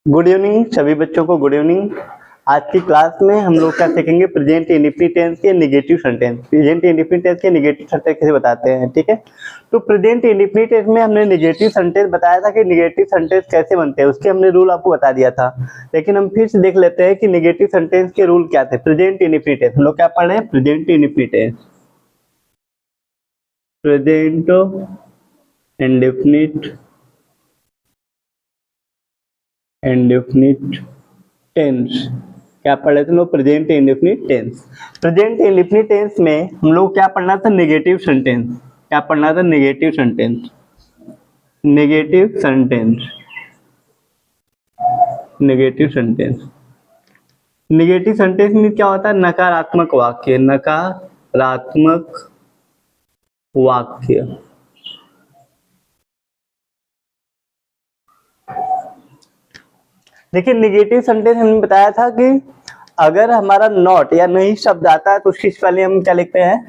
Good evening सभी बच्चों को। Good evening. आज की क्लास में हम लोग क्या सीखेंगे, प्रेजेंट इंडेफिनिट टेंस के negative sentence. Present indefinite tense के नेगेटिव सेंटेंस कैसे बताते हैं, ठीक है। तो प्रेजेंट इंडेफिनिट टेंस में हमने नेगेटिव सेंटेंस बताया था कि नेगेटिव सेंटेंस कैसे बनते हैं, उसके हमने रूल आपको बता दिया था। लेकिन हम फिर से देख लेते हैं कि नेगेटिव सेंटेंस के रूल क्या थे। प्रेजेंट इंडेफिनिट टेंस हम लोग क्या पढ़ रहे हैं, present indefinite tense. Present indefinite tense क्या पढ़ रहे थे हम लोग, present indefinite tense. Present indefinite tense में हम लोग क्या पढ़ना था, नेगेटिव सेंटेंस। क्या पढ़ना था, negative sentence. Negative sentence negative sentence negative sentence में क्या होता है, नकारात्मक वाक्य। नकारात्मक वाक्य। देखिए नेगेटिव सेंटेंस हमने बताया था कि अगर हमारा नॉट या नहीं शब्द आता है तो उसकी पहले हम क्या लिखते हैं,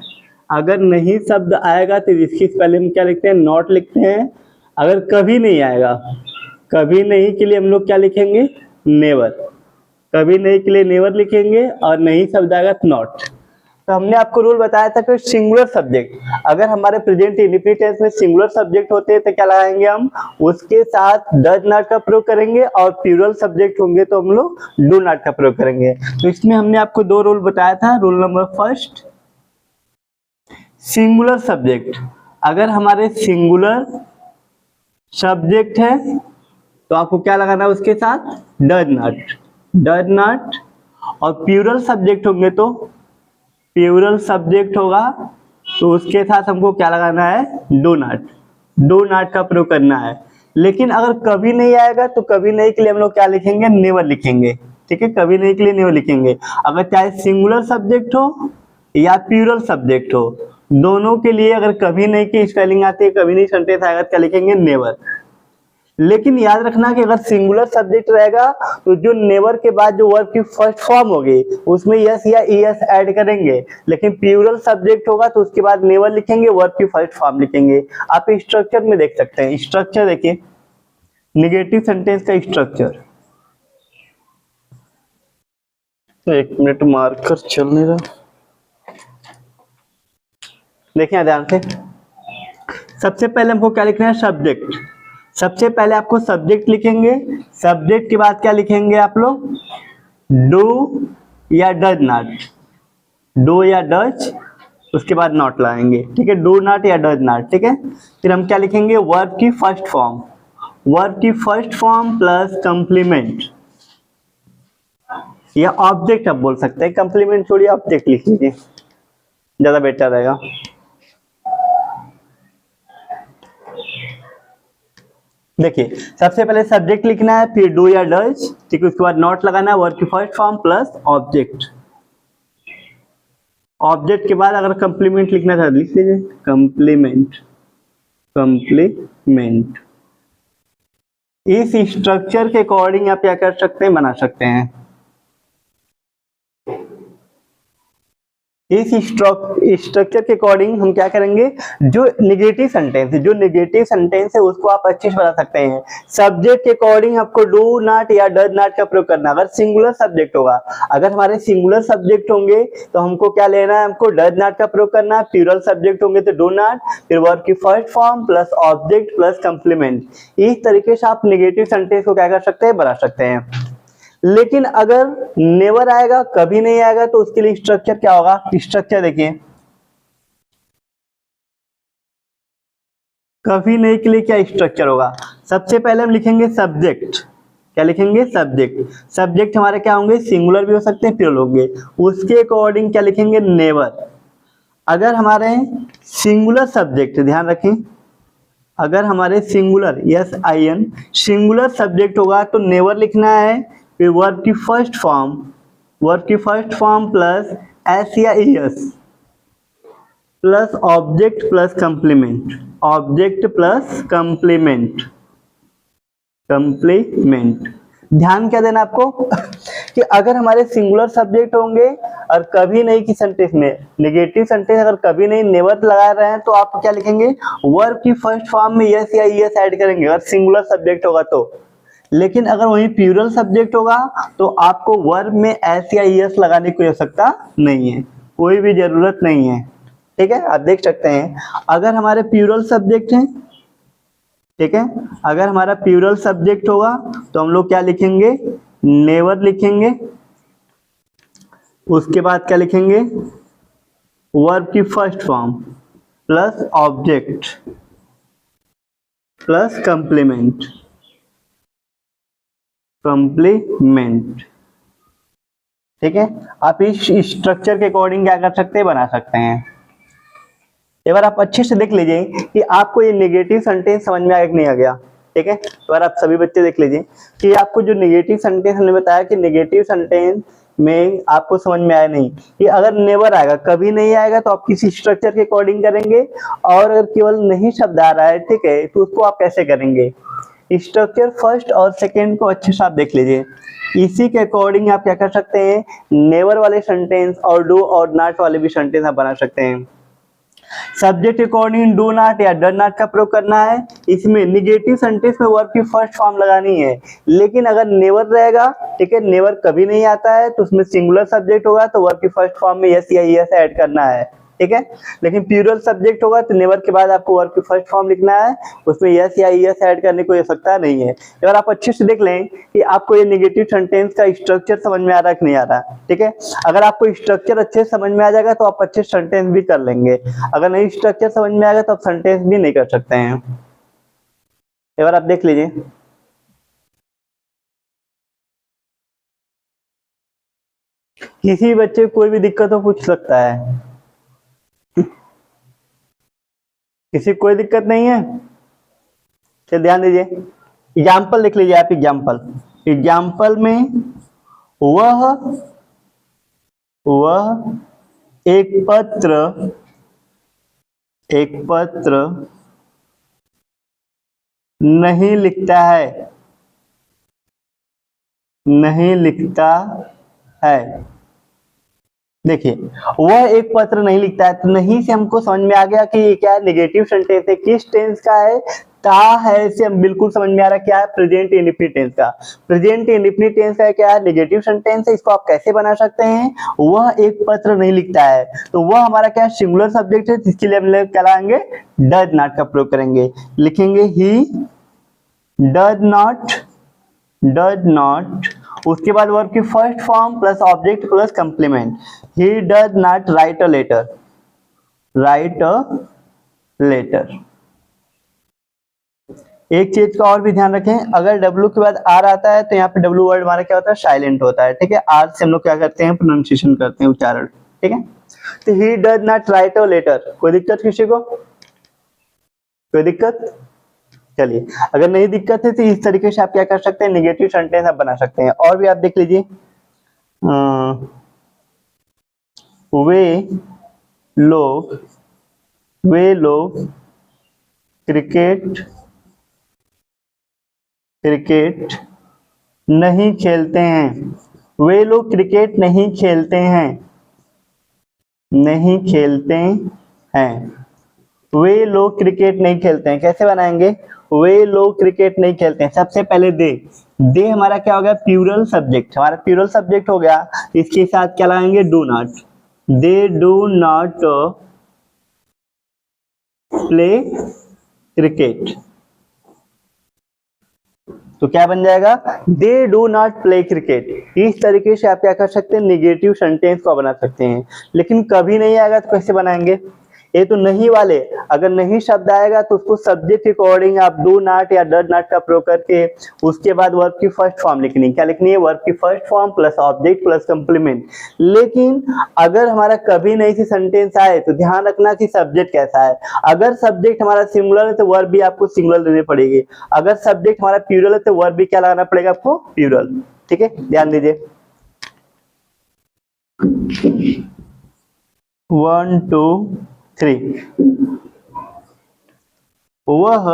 अगर नहीं शब्द आएगा तो इसकी पहले हम क्या लिखते हैं, नॉट लिखते हैं। अगर कभी नहीं आएगा, कभी नहीं के लिए हम लोग क्या लिखेंगे, नेवर। कभी नहीं के लिए नेवर लिखेंगे और नहीं शब्द आएगा तो नॉट। तो हमने आपको रूल बताया था कि सिंगुलर सब्जेक्ट, अगर हमारे प्रेजेंट इंडेफिनिट टेंस में सिंगुलर सब्जेक्ट होते हैं तो क्या लगाएंगे हम, उसके साथ डज नॉट का प्रयोग करेंगे, और प्लूरल सब्जेक्ट होंगे तो हम लोग डू नॉट का प्रयोग करेंगे। तो इसमें हमने आपको दो रूल बताया था। Rule number first, singular subject, अगर हमारे सिंगुलर सब्जेक्ट है तो आपको क्या लगाना है, उसके साथ डज नॉट। और प्लूरल सब्जेक्ट होंगे तो प्लूरल सब्जेक्ट होगा तो उसके साथ हमको क्या लगाना है, डू नॉट का प्रयोग करना है। लेकिन अगर कभी नहीं आएगा तो कभी नहीं के लिए हम लोग क्या लिखेंगे, नेवर लिखेंगे, ठीक है। कभी नहीं के लिए नेवर लिखेंगे। अगर चाहे सिंगुलर सब्जेक्ट हो या प्लूरल सब्जेक्ट हो, दोनों के लिए अगर कभी नहीं की स्पेलिंग आती है, कभी नहीं सेंटेंस आएगा तो क्या लिखेंगे, नेवर। लेकिन याद रखना कि अगर सिंगुलर सब्जेक्ट रहेगा तो जो नेवर के बाद जो वर्ब की फर्स्ट फॉर्म होगी उसमें यस या ईएस ऐड करेंगे। लेकिन प्लूरल सब्जेक्ट होगा तो उसके बाद नेवर लिखेंगे, वर्ब की फर्स्ट फॉर्म लिखेंगे। आप स्ट्रक्चर में देख सकते हैं, स्ट्रक्चर देखिए, नेगेटिव सेंटेंस का स्ट्रक्चर। तो 1 मिनट मार्कर चल नहीं रहा, देखिए ध्यान से। सबसे पहले हमको क्या लिखना है, सब्जेक्ट। सबसे पहले आपको सब्जेक्ट लिखेंगे, सब्जेक्ट के बाद क्या लिखेंगे आप लोग, डू या डज नॉट, डू या डज, उसके बाद नॉट लगाएंगे, ठीक है। डू नॉट या डज नॉट, ठीक है। फिर हम क्या लिखेंगे, वर्ब की फर्स्ट फॉर्म, वर्ब की फर्स्ट फॉर्म प्लस कंप्लीमेंट या ऑब्जेक्ट आप बोल सकते हैं। कंप्लीमेंट छोड़िए, ऑब्जेक्ट लिख लीजिए, ज्यादा बेटर रहेगा। देखिए सबसे पहले सब्जेक्ट लिखना है, फिर डू या डज, ठीक है। उसके बाद नॉट लगाना है, वर्ब की first form plus object. Object के बाद अगर कंप्लीमेंट लिखना था लिख लीजिए, कंप्लीमेंट। इस स्ट्रक्चर के अकॉर्डिंग आप क्या कर सकते हैं, बना सकते हैं। इस स्ट्रक्चर के अकॉर्डिंग हम क्या करेंगे, जो नेगेटिव सेंटेंस है उसको आप अच्छे से बता सकते हैं। सब्जेक्ट के अकॉर्डिंग आपको डू नॉट या डज नॉट का प्रयोग करना। अगर सिंगुलर सब्जेक्ट होगा, अगर हमारे सिंगुलर सब्जेक्ट होंगे तो हमको क्या लेना है, हमको डज नॉट का प्रयोग करना है। प्लूरल सब्जेक्ट होंगे तो डू नॉट, फिर वर्ब की first form plus object plus complement. इस तरीके से आप नेगेटिव सेंटेंस को क्या कर सकते हैं, बना सकते हैं। लेकिन अगर नेवर आएगा, कभी नहीं आएगा, तो उसके लिए स्ट्रक्चर क्या होगा, स्ट्रक्चर देखिए। कभी नहीं के लिए क्या स्ट्रक्चर होगा, सबसे पहले हम लिखेंगे सब्जेक्ट। क्या लिखेंगे, सब्जेक्ट। सब्जेक्ट हमारे क्या होंगे, सिंगुलर भी हो सकते हैं, प्लूरल होंगे। उसके अकॉर्डिंग क्या लिखेंगे, नेवर। अगर हमारे सिंगुलर सब्जेक्ट, ध्यान रखें, अगर हमारे सिंगुलर SIN सिंगुलर सब्जेक्ट होगा तो नेवर लिखना है। फिर वर्ब की फर्स्ट फॉर्म प्लस S या ES plus object plus complement, ध्यान क्या देना आपको कि अगर हमारे सिंगुलर सब्जेक्ट होंगे और कभी नहीं की सेंटेंस में, नेगेटिव सेंटेंस अगर कभी नहीं नेवर लगा रहे हैं तो आप क्या लिखेंगे, वर्ब की फर्स्ट फॉर्म में यस या ईएस ऐड करेंगे अगर सिंगुलर सब्जेक्ट होगा तो। लेकिन अगर वही प्लूरल सब्जेक्ट होगा तो आपको वर्ब में एस या ईएस लगाने की आवश्यकता नहीं है, कोई भी जरूरत नहीं है। ठीक है, आप देख सकते हैं अगर हमारे प्लूरल सब्जेक्ट हैं, ठीक है, अगर हमारा प्लूरल सब्जेक्ट होगा तो हम लोग क्या लिखेंगे, नेवर लिखेंगे। उसके बाद क्या लिखेंगे, वर्ब की first form plus object plus complement, complement. ठीक है, आप इस स्ट्रक्चर के अकॉर्डिंग क्या कर सकते हैं, बना सकते हैं। एक बार आप अच्छे से देख लीजिए कि आपको ये नेगेटिव सेंटेंस समझ में आ गया कि नहीं आ गया। ठीक है, एक बार आप सभी बच्चे देख लीजिए कि आपको जो नेगेटिव सेंटेंस हमने बताया कि नेगेटिव सेंटेंस में आपको समझ में आया नहीं कि अगर नेवर आएगा, कभी नहीं आएगा, तो आप किसी स्ट्रक्चर के अकॉर्डिंग करेंगे, और अगर केवल नहीं शब्द आ रहा है, ठीक है, तो उसको आप कैसे करेंगे। स्ट्रक्चर फर्स्ट और सेकेंड को अच्छे से आप देख लीजिए, इसी के अकॉर्डिंग आप क्या कर सकते हैं, नेवर वाले सेंटेंस और डू और नॉट वाले भी सेंटेंस आप बना सकते हैं। सब्जेक्ट अकॉर्डिंग डू नॉट या डज नॉट का प्रयोग करना है। इसमें निगेटिव सेंटेंस में वर्ब की फर्स्ट फॉर्म लगानी है, लेकिन अगर नेवर रहेगा, ठीक है, नेवर कभी नहीं आता है, तो उसमें सिंगुलर सब्जेक्ट होगा तो वर्ब की फर्स्ट फॉर्म में यस या यस ऐड करना है। ठीक है, लेकिन प्लूरल सब्जेक्ट होगा तो नेवर के बाद आपको वर्ब की फर्स्ट फॉर्म लिखना है, उसमें यस या यस ऐड करने को आवश्यकता नहीं है। अगर आप अच्छे से देख लें कि आपको ये नेगेटिव सेंटेंस का स्ट्रक्चर समझ में आ रहा है कि नहीं आ रहा। ठीक है, अगर आपको स्ट्रक्चर अच्छे से समझ में आ जाएगा तो आप अच्छे सेंटेंस भी कर लेंगे, अगर नहीं स्ट्रक्चर समझ में आएगा तो आप सेंटेंस भी नहीं कर सकते हैं। एक बार आप देख लीजिए, किसी बच्चे को कोई भी दिक्कत हो पूछ सकता है, किसी कोई दिक्कत नहीं है। चलिए ध्यान दीजिए, एग्जाम्पल लिख लीजिए आप। एग्जाम्पल में वह एक पत्र नहीं लिखता है। देखिए, वह एक पत्र नहीं लिखता है, तो नहीं से हमको समझ में आ गया कि ये क्या है, नेगेटिव सेंटेंस है। किस टेंस का है, ता है, से हम बिल्कुल समझ में आ रहा है क्या है, प्रेजेंट इंडेफिनिट टेंस का। प्रेजेंट इंडेफिनिट टेंस का क्या है, नेगेटिव सेंटेंस है। इसको आप कैसे बना सकते हैं, वह एक पत्र नहीं लिखता है, तो वह हमारा क्या सिंगुलर सब्जेक्ट है, जिसके लिए हम लोग क्या लाएंगे, डज नॉट का प्रयोग करेंगे। लिखेंगे ही डज नॉट, उसके बाद वर्ब की first form plus object plus complement. He does not write a letter. एक चीज का और भी ध्यान रखें, अगर W के बाद R आता है तो यहाँ पे W वर्ड हमारा क्या होता है, साइलेंट होता है। ठीक है, R से हम लोग क्या करते हैं, प्रोनाउंसिएशन करते हैं, उच्चारण। ठीक है, तो he does not write a letter. कोई दिक्कत किसी को, कोई दिक्कत? चलिए, अगर नहीं दिक्कत है तो इस तरीके से आप क्या कर सकते हैं, नेगेटिव सेंटेंस आप बना सकते हैं। और भी आप देख लीजिए, वे लोग क्रिकेट नहीं खेलते हैं। वे लोग क्रिकेट नहीं खेलते हैं। वे लोग क्रिकेट नहीं खेलते हैं। कैसे बनाएंगे, वे लोग क्रिकेट नहीं खेलते हैं। सबसे पहले दे हमारा क्या हो गया, प्लूरल सब्जेक्ट, हमारा प्लूरल सब्जेक्ट हो गया। इसके साथ क्या लगाएंगे, do not. They do not play cricket, तो क्या बन जाएगा, they do not play cricket. इस तरीके से आप क्या कर सकते हैं, नेगेटिव सेंटेंस को बना सकते हैं। लेकिन कभी नहीं आएगा तो कैसे बनाएंगे, ये तो नहीं वाले, अगर नहीं शब्द आएगा तो उसको सब्जेक्ट के अकॉर्डिंग आप डू नॉट या डज नॉट का प्रयोग करके उसके बाद वर्ब की फर्स्ट फॉर्म लिखनी है। क्या लिखनी है, वर्ब की first form plus object plus complement. लेकिन अगर हमारा कभी नहीं से सेंटेंस आए तो ध्यान रखना कि सब्जेक्ट कैसा है। अगर सब्जेक्ट हमारा सिंगुलर है तो वर्ब भी आपको सिंगुलर देनी पड़ेगी। अगर सब्जेक्ट हमारा प्लूरल है तो वर्ब भी क्या लगाना पड़ेगा आपको, प्लूरल। ठीक है, ध्यान दीजिए। 1 2 3, वह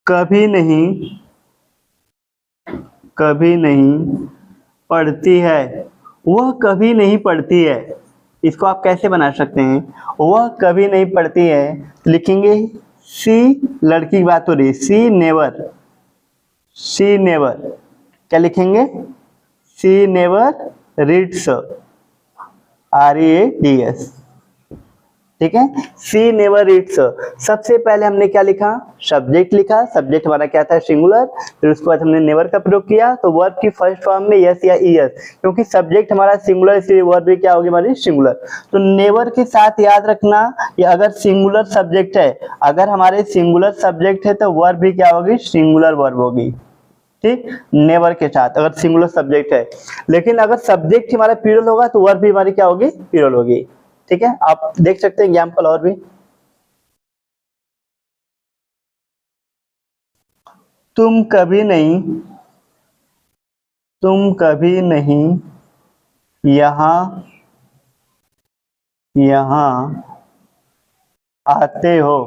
कभी नहीं पढ़ती है। वह कभी नहीं पढ़ती है, इसको आप कैसे बना सकते हैं, वह कभी नहीं पढ़ती है। लिखेंगे सी, लड़की की बात हो रही, सी नेवर शी नेवर, क्या लिखेंगे, शी नेवर रीड्स, READS, ठीक है। सी नेवर रीड्स, सबसे पहले हमने क्या लिखा, सब्जेक्ट लिखा, सब्जेक्ट हमारा क्या था, सिंगुलर, फिर उसके बाद हमने नेवर का प्रयोग किया, तो वर्ब की फर्स्ट फॉर्म में यस या ईएस, क्योंकि सब्जेक्ट हमारा सिंगुलर इसलिए वर्ब भी क्या होगी हमारी सिंगुलर। तो नेवर के साथ याद रखना कि अगर सिंगुलर सब्जेक्ट है, अगर हमारे सिंगुलर सब्जेक्ट है तो वर्ब भी क्या होगी, सिंगुलर वर्ब होगी, ठीक, नेवर के साथ अगर सिंगुलर सब्जेक्ट है। लेकिन अगर सब्जेक्ट हमारा प्लूरल होगा तो वर्ब भी हमारी क्या होगी, प्लूरल होगी, ठीक है। आप देख सकते हैं एग्जाम्पल और भी, तुम कभी नहीं, तुम कभी नहीं यहाँ यहाँ आते हो,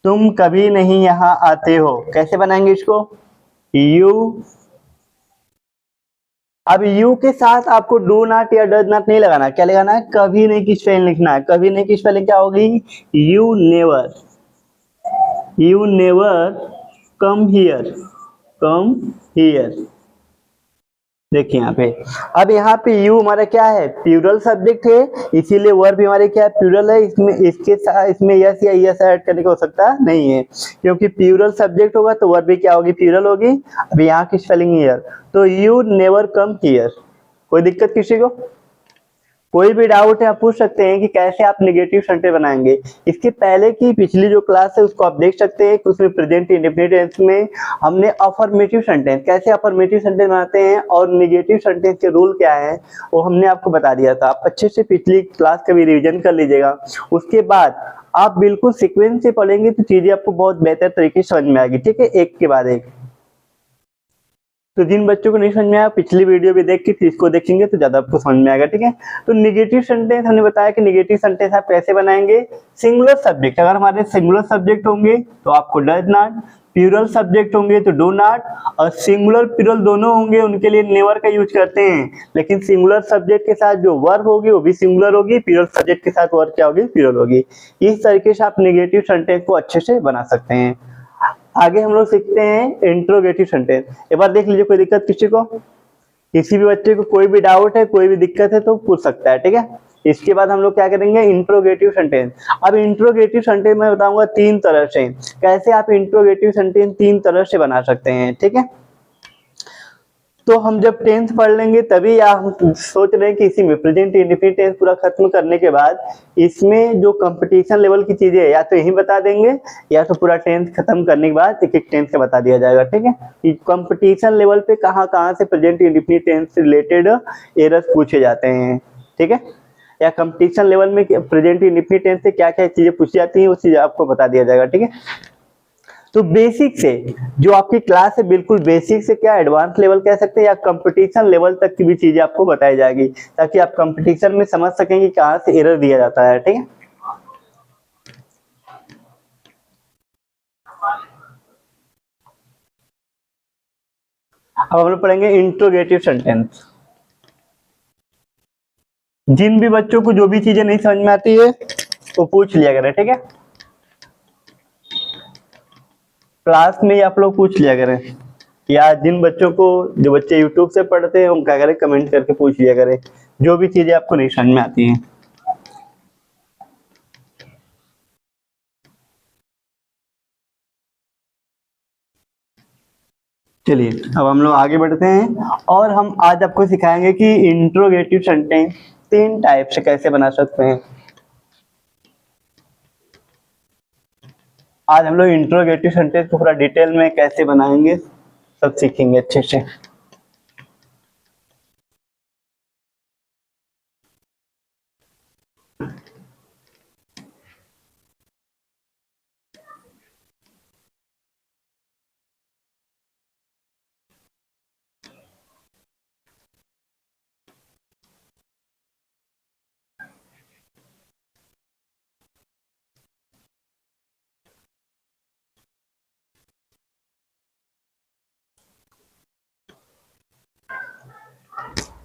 तुम कभी नहीं यहाँ आते हो, कैसे बनाएंगे इसको, यू, अब यू के साथ आपको डू नॉट या डज नॉट नहीं लगाना, क्या लगाना है, कभी नहीं की स्पेलिंग लिखना है, कभी नहीं की स्पेलिंग क्या होगी, you never, you never come here, come here, देखिए यहाँ पे, अब यहाँ पे यू हमारा क्या है, प्लूरल सब्जेक्ट है, इसीलिए वर्ब भी हमारे क्या है, प्लूरल है, इसमें इसके साथ इसमें यस या ईएस ऐड करने का हो सकता नहीं है, क्योंकि प्लूरल सब्जेक्ट होगा तो वर्ब भी क्या होगी, प्लूरल होगी। अब यहाँ की स्पेलिंग हियर, तो यू नेवर कम हियर, कोई दिक्कत किसी को, कोई भी डाउट है आप पूछ सकते हैं कि कैसे आप नेगेटिव सेंटेंस बनाएंगे। इसके पहले की पिछली जो क्लास है उसको आप देख सकते हैं, उसमें प्रेजेंट इंडेफिनिट टेंस में हमने अफर्मेटिव सेंटेंस, कैसे अफर्मेटिव सेंटेंस बनाते हैं और नेगेटिव सेंटेंस के रूल क्या है वो हमने आपको बता दिया था। आप अच्छे से पिछली क्लास का भी रिविजन कर लीजिएगा, उसके बाद आप बिल्कुल सीक्वेंस से पढ़ेंगे तो चीजें आपको बहुत बेहतर तरीके से समझ में आएगी, ठीक है, एक के बाद एक। तो जिन बच्चों को नहीं समझ में आया पिछली वीडियो भी देख के फिर इसको देखेंगे तो ज्यादा आपको समझ में आएगा, ठीक है। तो नेगेटिव सेंटेंस हमने बताया कि नेगेटिव सेंटेंस आप कैसे बनाएंगे, सिंगुलर सब्जेक्ट, अगर हमारे सिंगुलर सब्जेक्ट होंगे तो आपको डज नॉट, प्लूरल सब्जेक्ट होंगे तो डू नॉट, और सिंगुलर प्लूरल दोनों होंगे उनके लिए नेवर का यूज करते हैं, लेकिन सिंगुलर सब्जेक्ट के साथ जो वर्ब होगी वो भी सिंगुलर होगी, प्लूरल सब्जेक्ट के साथ वर्ब क्या होगी, प्लूरल होगी। इस तरीके से आप नेगेटिव सेंटेंस को अच्छे से बना सकते हैं। आगे हम लोग सीखते हैं इंट्रोगेटिव सेंटेंस। एक बार देख लीजिए, कोई दिक्कत किसी को, किसी भी बच्चे को कोई भी डाउट है, कोई भी दिक्कत है तो पूछ सकता है, ठीक है। इसके बाद हम लोग क्या करेंगे, इंट्रोगेटिव सेंटेंस। अब इंट्रोगेटिव सेंटेंस मैं बताऊंगा तीन तरह से, कैसे आप इंट्रोगेटिव सेंटेंस तीन तरह से बना सकते हैं, ठीक है। तो हम जब टेंस पढ़ लेंगे तभी आप सोच रहे हैं कि इसी में प्रेजेंट इंडेफिनिट टेंस पूरा खत्म करने के बाद इसमें जो कंपटीशन लेवल की चीजें या तो यही बता देंगे या तो पूरा टेंस खत्म करने के बाद एक एक टेंस का बता दिया जाएगा, ठीक है। कि कंपटीशन लेवल पे कहाँ कहाँ से प्रेजेंट इंडेफिनिट टेंस से रिलेटेड एरर्स पूछे जाते हैं, ठीक है, या कंपटीशन लेवल में प्रेजेंट इंडेफिनिट टेंस से क्या क्या चीजें पूछी जाती हैं वो चीज आपको बता दिया जाएगा, ठीक है। तो बेसिक से जो आपकी क्लास है बिल्कुल बेसिक से क्या एडवांस लेवल कह सकते हैं या कंपटीशन लेवल तक की भी चीजें आपको बताई जाएगी, ताकि आप कंपटीशन में समझ सकें कि कहाँ से एरर दिया जाता है, ठीक है। अब हम लोग पढ़ेंगे इंट्रोगेटिव सेंटेंस। जिन भी बच्चों को जो भी चीजें नहीं समझ में आती है वो पूछ लिया करें, ठीक है, क्लास में ही आप लोग पूछ लिया करें, या जिन बच्चों को, जो बच्चे यूट्यूब से पढ़ते हैं उनका करें कमेंट करके पूछ लिया करें जो भी चीजें आपको नहीं समझ में आती हैं। चलिए अब हम लोग आगे बढ़ते हैं और हम आज आपको सिखाएंगे कि इंट्रोगेटिव सेंटेंस तीन टाइप से कैसे बना सकते हैं। आज हम लोग इंट्रोगेटिव सेंटेंस को पूरा डिटेल में कैसे बनाएंगे सब सीखेंगे अच्छे से।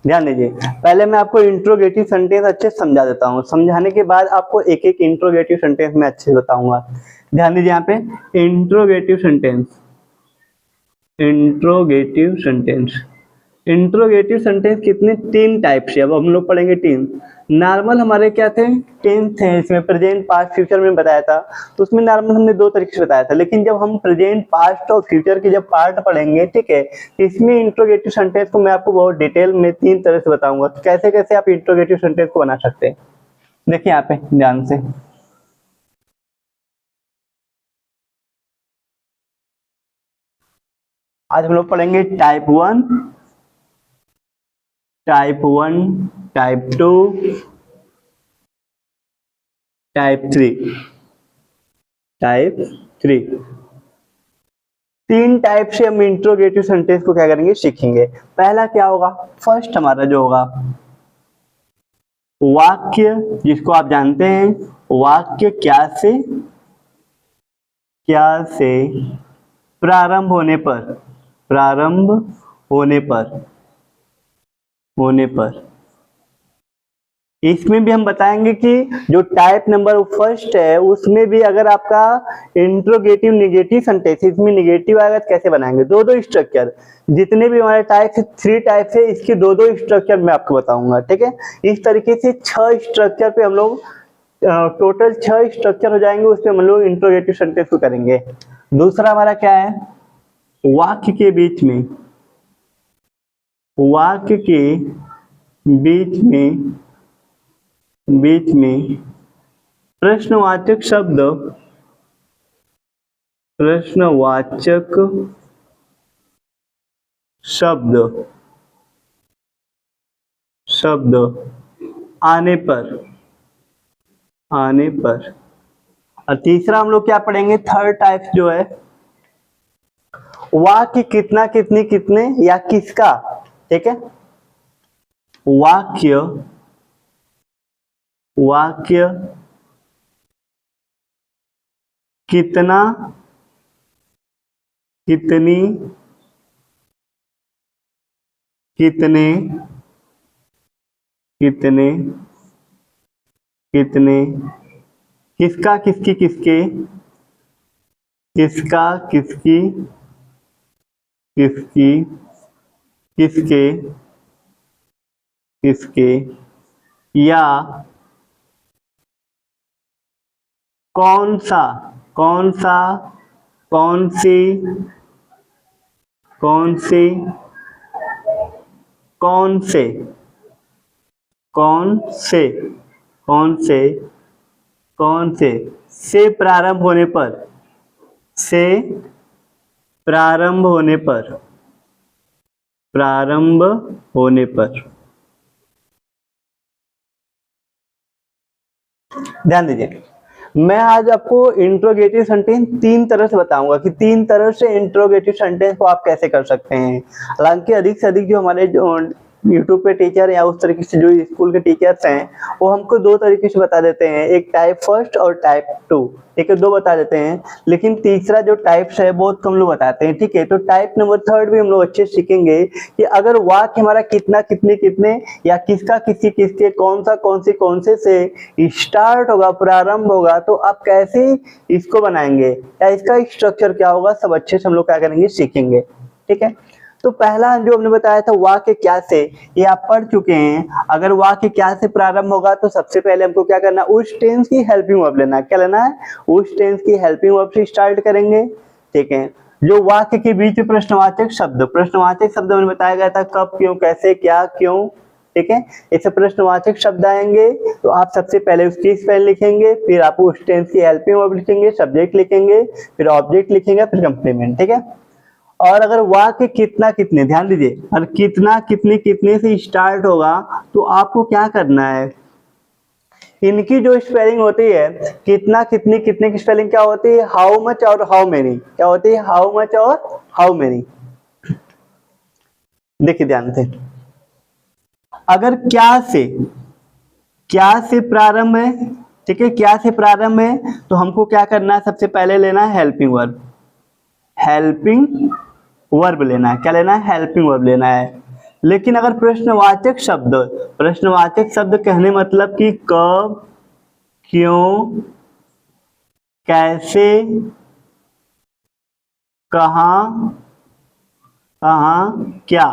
ध्यान दीजिए, पहले मैं आपको इंट्रोगेटिव सेंटेंस अच्छे से समझा देता हूँ, समझाने के बाद आपको एक एक इंट्रोगेटिव सेंटेंस में अच्छे से बताऊंगा। ध्यान दीजिए यहाँ पे interrogative sentence, interrogative sentence. Interrogative sentence कितने, 3 टाइप से। अब हम लोग पढ़ेंगे 3। नॉर्मल हमारे क्या थे, 10 थे, इसमें प्रेजेंट पास्ट फ्यूचर में बताया था, तो उसमें नॉर्मल हमने 2 तरीके से बताया था। लेकिन जब हम प्रेजेंट पास्ट और फ्यूचर के जब पार्ट पढ़ेंगे, ठीक है, इसमें इंट्रोगेटिव सेंटेंस को मैं आपको बहुत डिटेल में 3 तरह से बताऊंगा, तो कैसे कैसे आप इंट्रोगेटिव सेंटेंस को बना सकते हैं। देखिए यहाँ पे ध्यान से, आज हम लोग पढ़ेंगे type 1, type 1, type 2, type 3, type 3। 3 type से हम इंट्रोगेटिव सेंटेंस को क्या करेंगे, सीखेंगे। पहला क्या होगा, फर्स्ट हमारा जो होगा वाक्य, जिसको आप जानते हैं वाक्य क्या से प्रारंभ होने पर, प्रारंभ होने पर। इसमें भी हम बताएंगे कि जो टाइप नंबर फर्स्ट है उसमें भी अगर आपका इंट्रोगेटिव निगेटिव सेंटेंस, इसमें निगेटिव आएगा तो कैसे बनाएंगे। 2 स्ट्रक्चर, जितने भी हमारे टाइप है 3 टाइप है, इसके 2 स्ट्रक्चर मैं आपको बताऊंगा, ठीक है। इस तरीके से 6 स्ट्रक्चर पे हम लोग, टोटल 6 स्ट्रक्चर हो जाएंगे, उसमें हम लोग इंट्रोगेटिव सेंटेंस को करेंगे। दूसरा हमारा क्या है, वाक्य के बीच में, वाक्य के बीच में प्रश्नवाचक शब्द, प्रश्नवाचक शब्द आने पर। और तीसरा हम लोग क्या पढ़ेंगे, थर्ड टाइप जो है वाक्य कितना, कितनी, कितने या किसका, ठीक है। वाक्य कितना, कितनी, कितने, किसका, किसकी, किसके, किसका, किसकी, किसके, या कौन सा, कौन से प्रारंभ होने पर, ध्यान दीजिए। मैं आज आपको इंट्रोगेटिव सेंटेंस 3 तरह से बताऊंगा कि 3 तरह से इंट्रोगेटिव सेंटेंस को आप कैसे कर सकते हैं। हालांकि अधिक से अधिक जो हमारे जो यूट्यूब पे टीचर या उस तरीके से जो स्कूल के टीचर्स हैं वो हमको 2 तरीके से बता देते हैं, एक टाइप फर्स्ट और टाइप 2, ठीक है, 2 बता देते हैं। लेकिन तीसरा जो टाइप्स है बहुत कम लोग बताते हैं, ठीक है। तो टाइप नंबर 3 भी हम लोग अच्छे से सीखेंगे कि अगर वाक्य हमारा कितना, कितने, कितने या किसका, किसी, किसके, कौन सा, कौन से स्टार्ट होगा, प्रारंभ होगा, तो आप कैसे इसको बनाएंगे या इसका स्ट्रक्चर क्या होगा, सब अच्छे से हम लोग क्या करेंगे, सीखेंगे, ठीक है। तो पहला जो हमने बताया था वाक्य क्या से, ये आप पढ़ चुके हैं। अगर वाक्य क्या से प्रारंभ होगा तो सबसे पहले हमको क्या करना है, उस टेंस की हेल्पिंग वर्ब लेना है। क्या लेना है, उस टेंस की हेल्पिंग वर्ब से स्टार्ट करेंगे, ठीक है। जो वाक्य के बीच में प्रश्नवाचक शब्द हमने बताया गया था, कब, क्यों, कैसे, क्या, क्यों, ठीक है। ऐसे प्रश्नवाचक शब्द आएंगे तो आप सबसे पहले उसकी स्पेलिंग लिखेंगे, फिर आप उस टेंस की हेल्पिंग वर्ब लिखेंगे, सब्जेक्ट लिखेंगे, फिर ऑब्जेक्ट लिखेंगे, फिर कंप्लीमेंट, ठीक है। और अगर वाक्य कितना, कितने, ध्यान दीजिए, और कितना, कितने, कितने से स्टार्ट होगा तो आपको क्या करना है, इनकी जो स्पेलिंग होती है, कितना, कितनी, कितने की स्पेलिंग क्या होती है, हाउ मच और हाउ मेनी, क्या होती है, हाउ मच और हाउ मेनी। देखिए ध्यान से, अगर क्या से प्रारंभ है, ठीक है, क्या से प्रारंभ है तो हमको क्या करना है, सबसे पहले लेना है हेल्पिंग वर्ब लेना है। क्या लेना है, हेल्पिंग वर्ब लेना है। लेकिन अगर प्रश्नवाचक शब्द कहने मतलब कि कब, क्यों, कैसे, कहां, कहाँ क्या।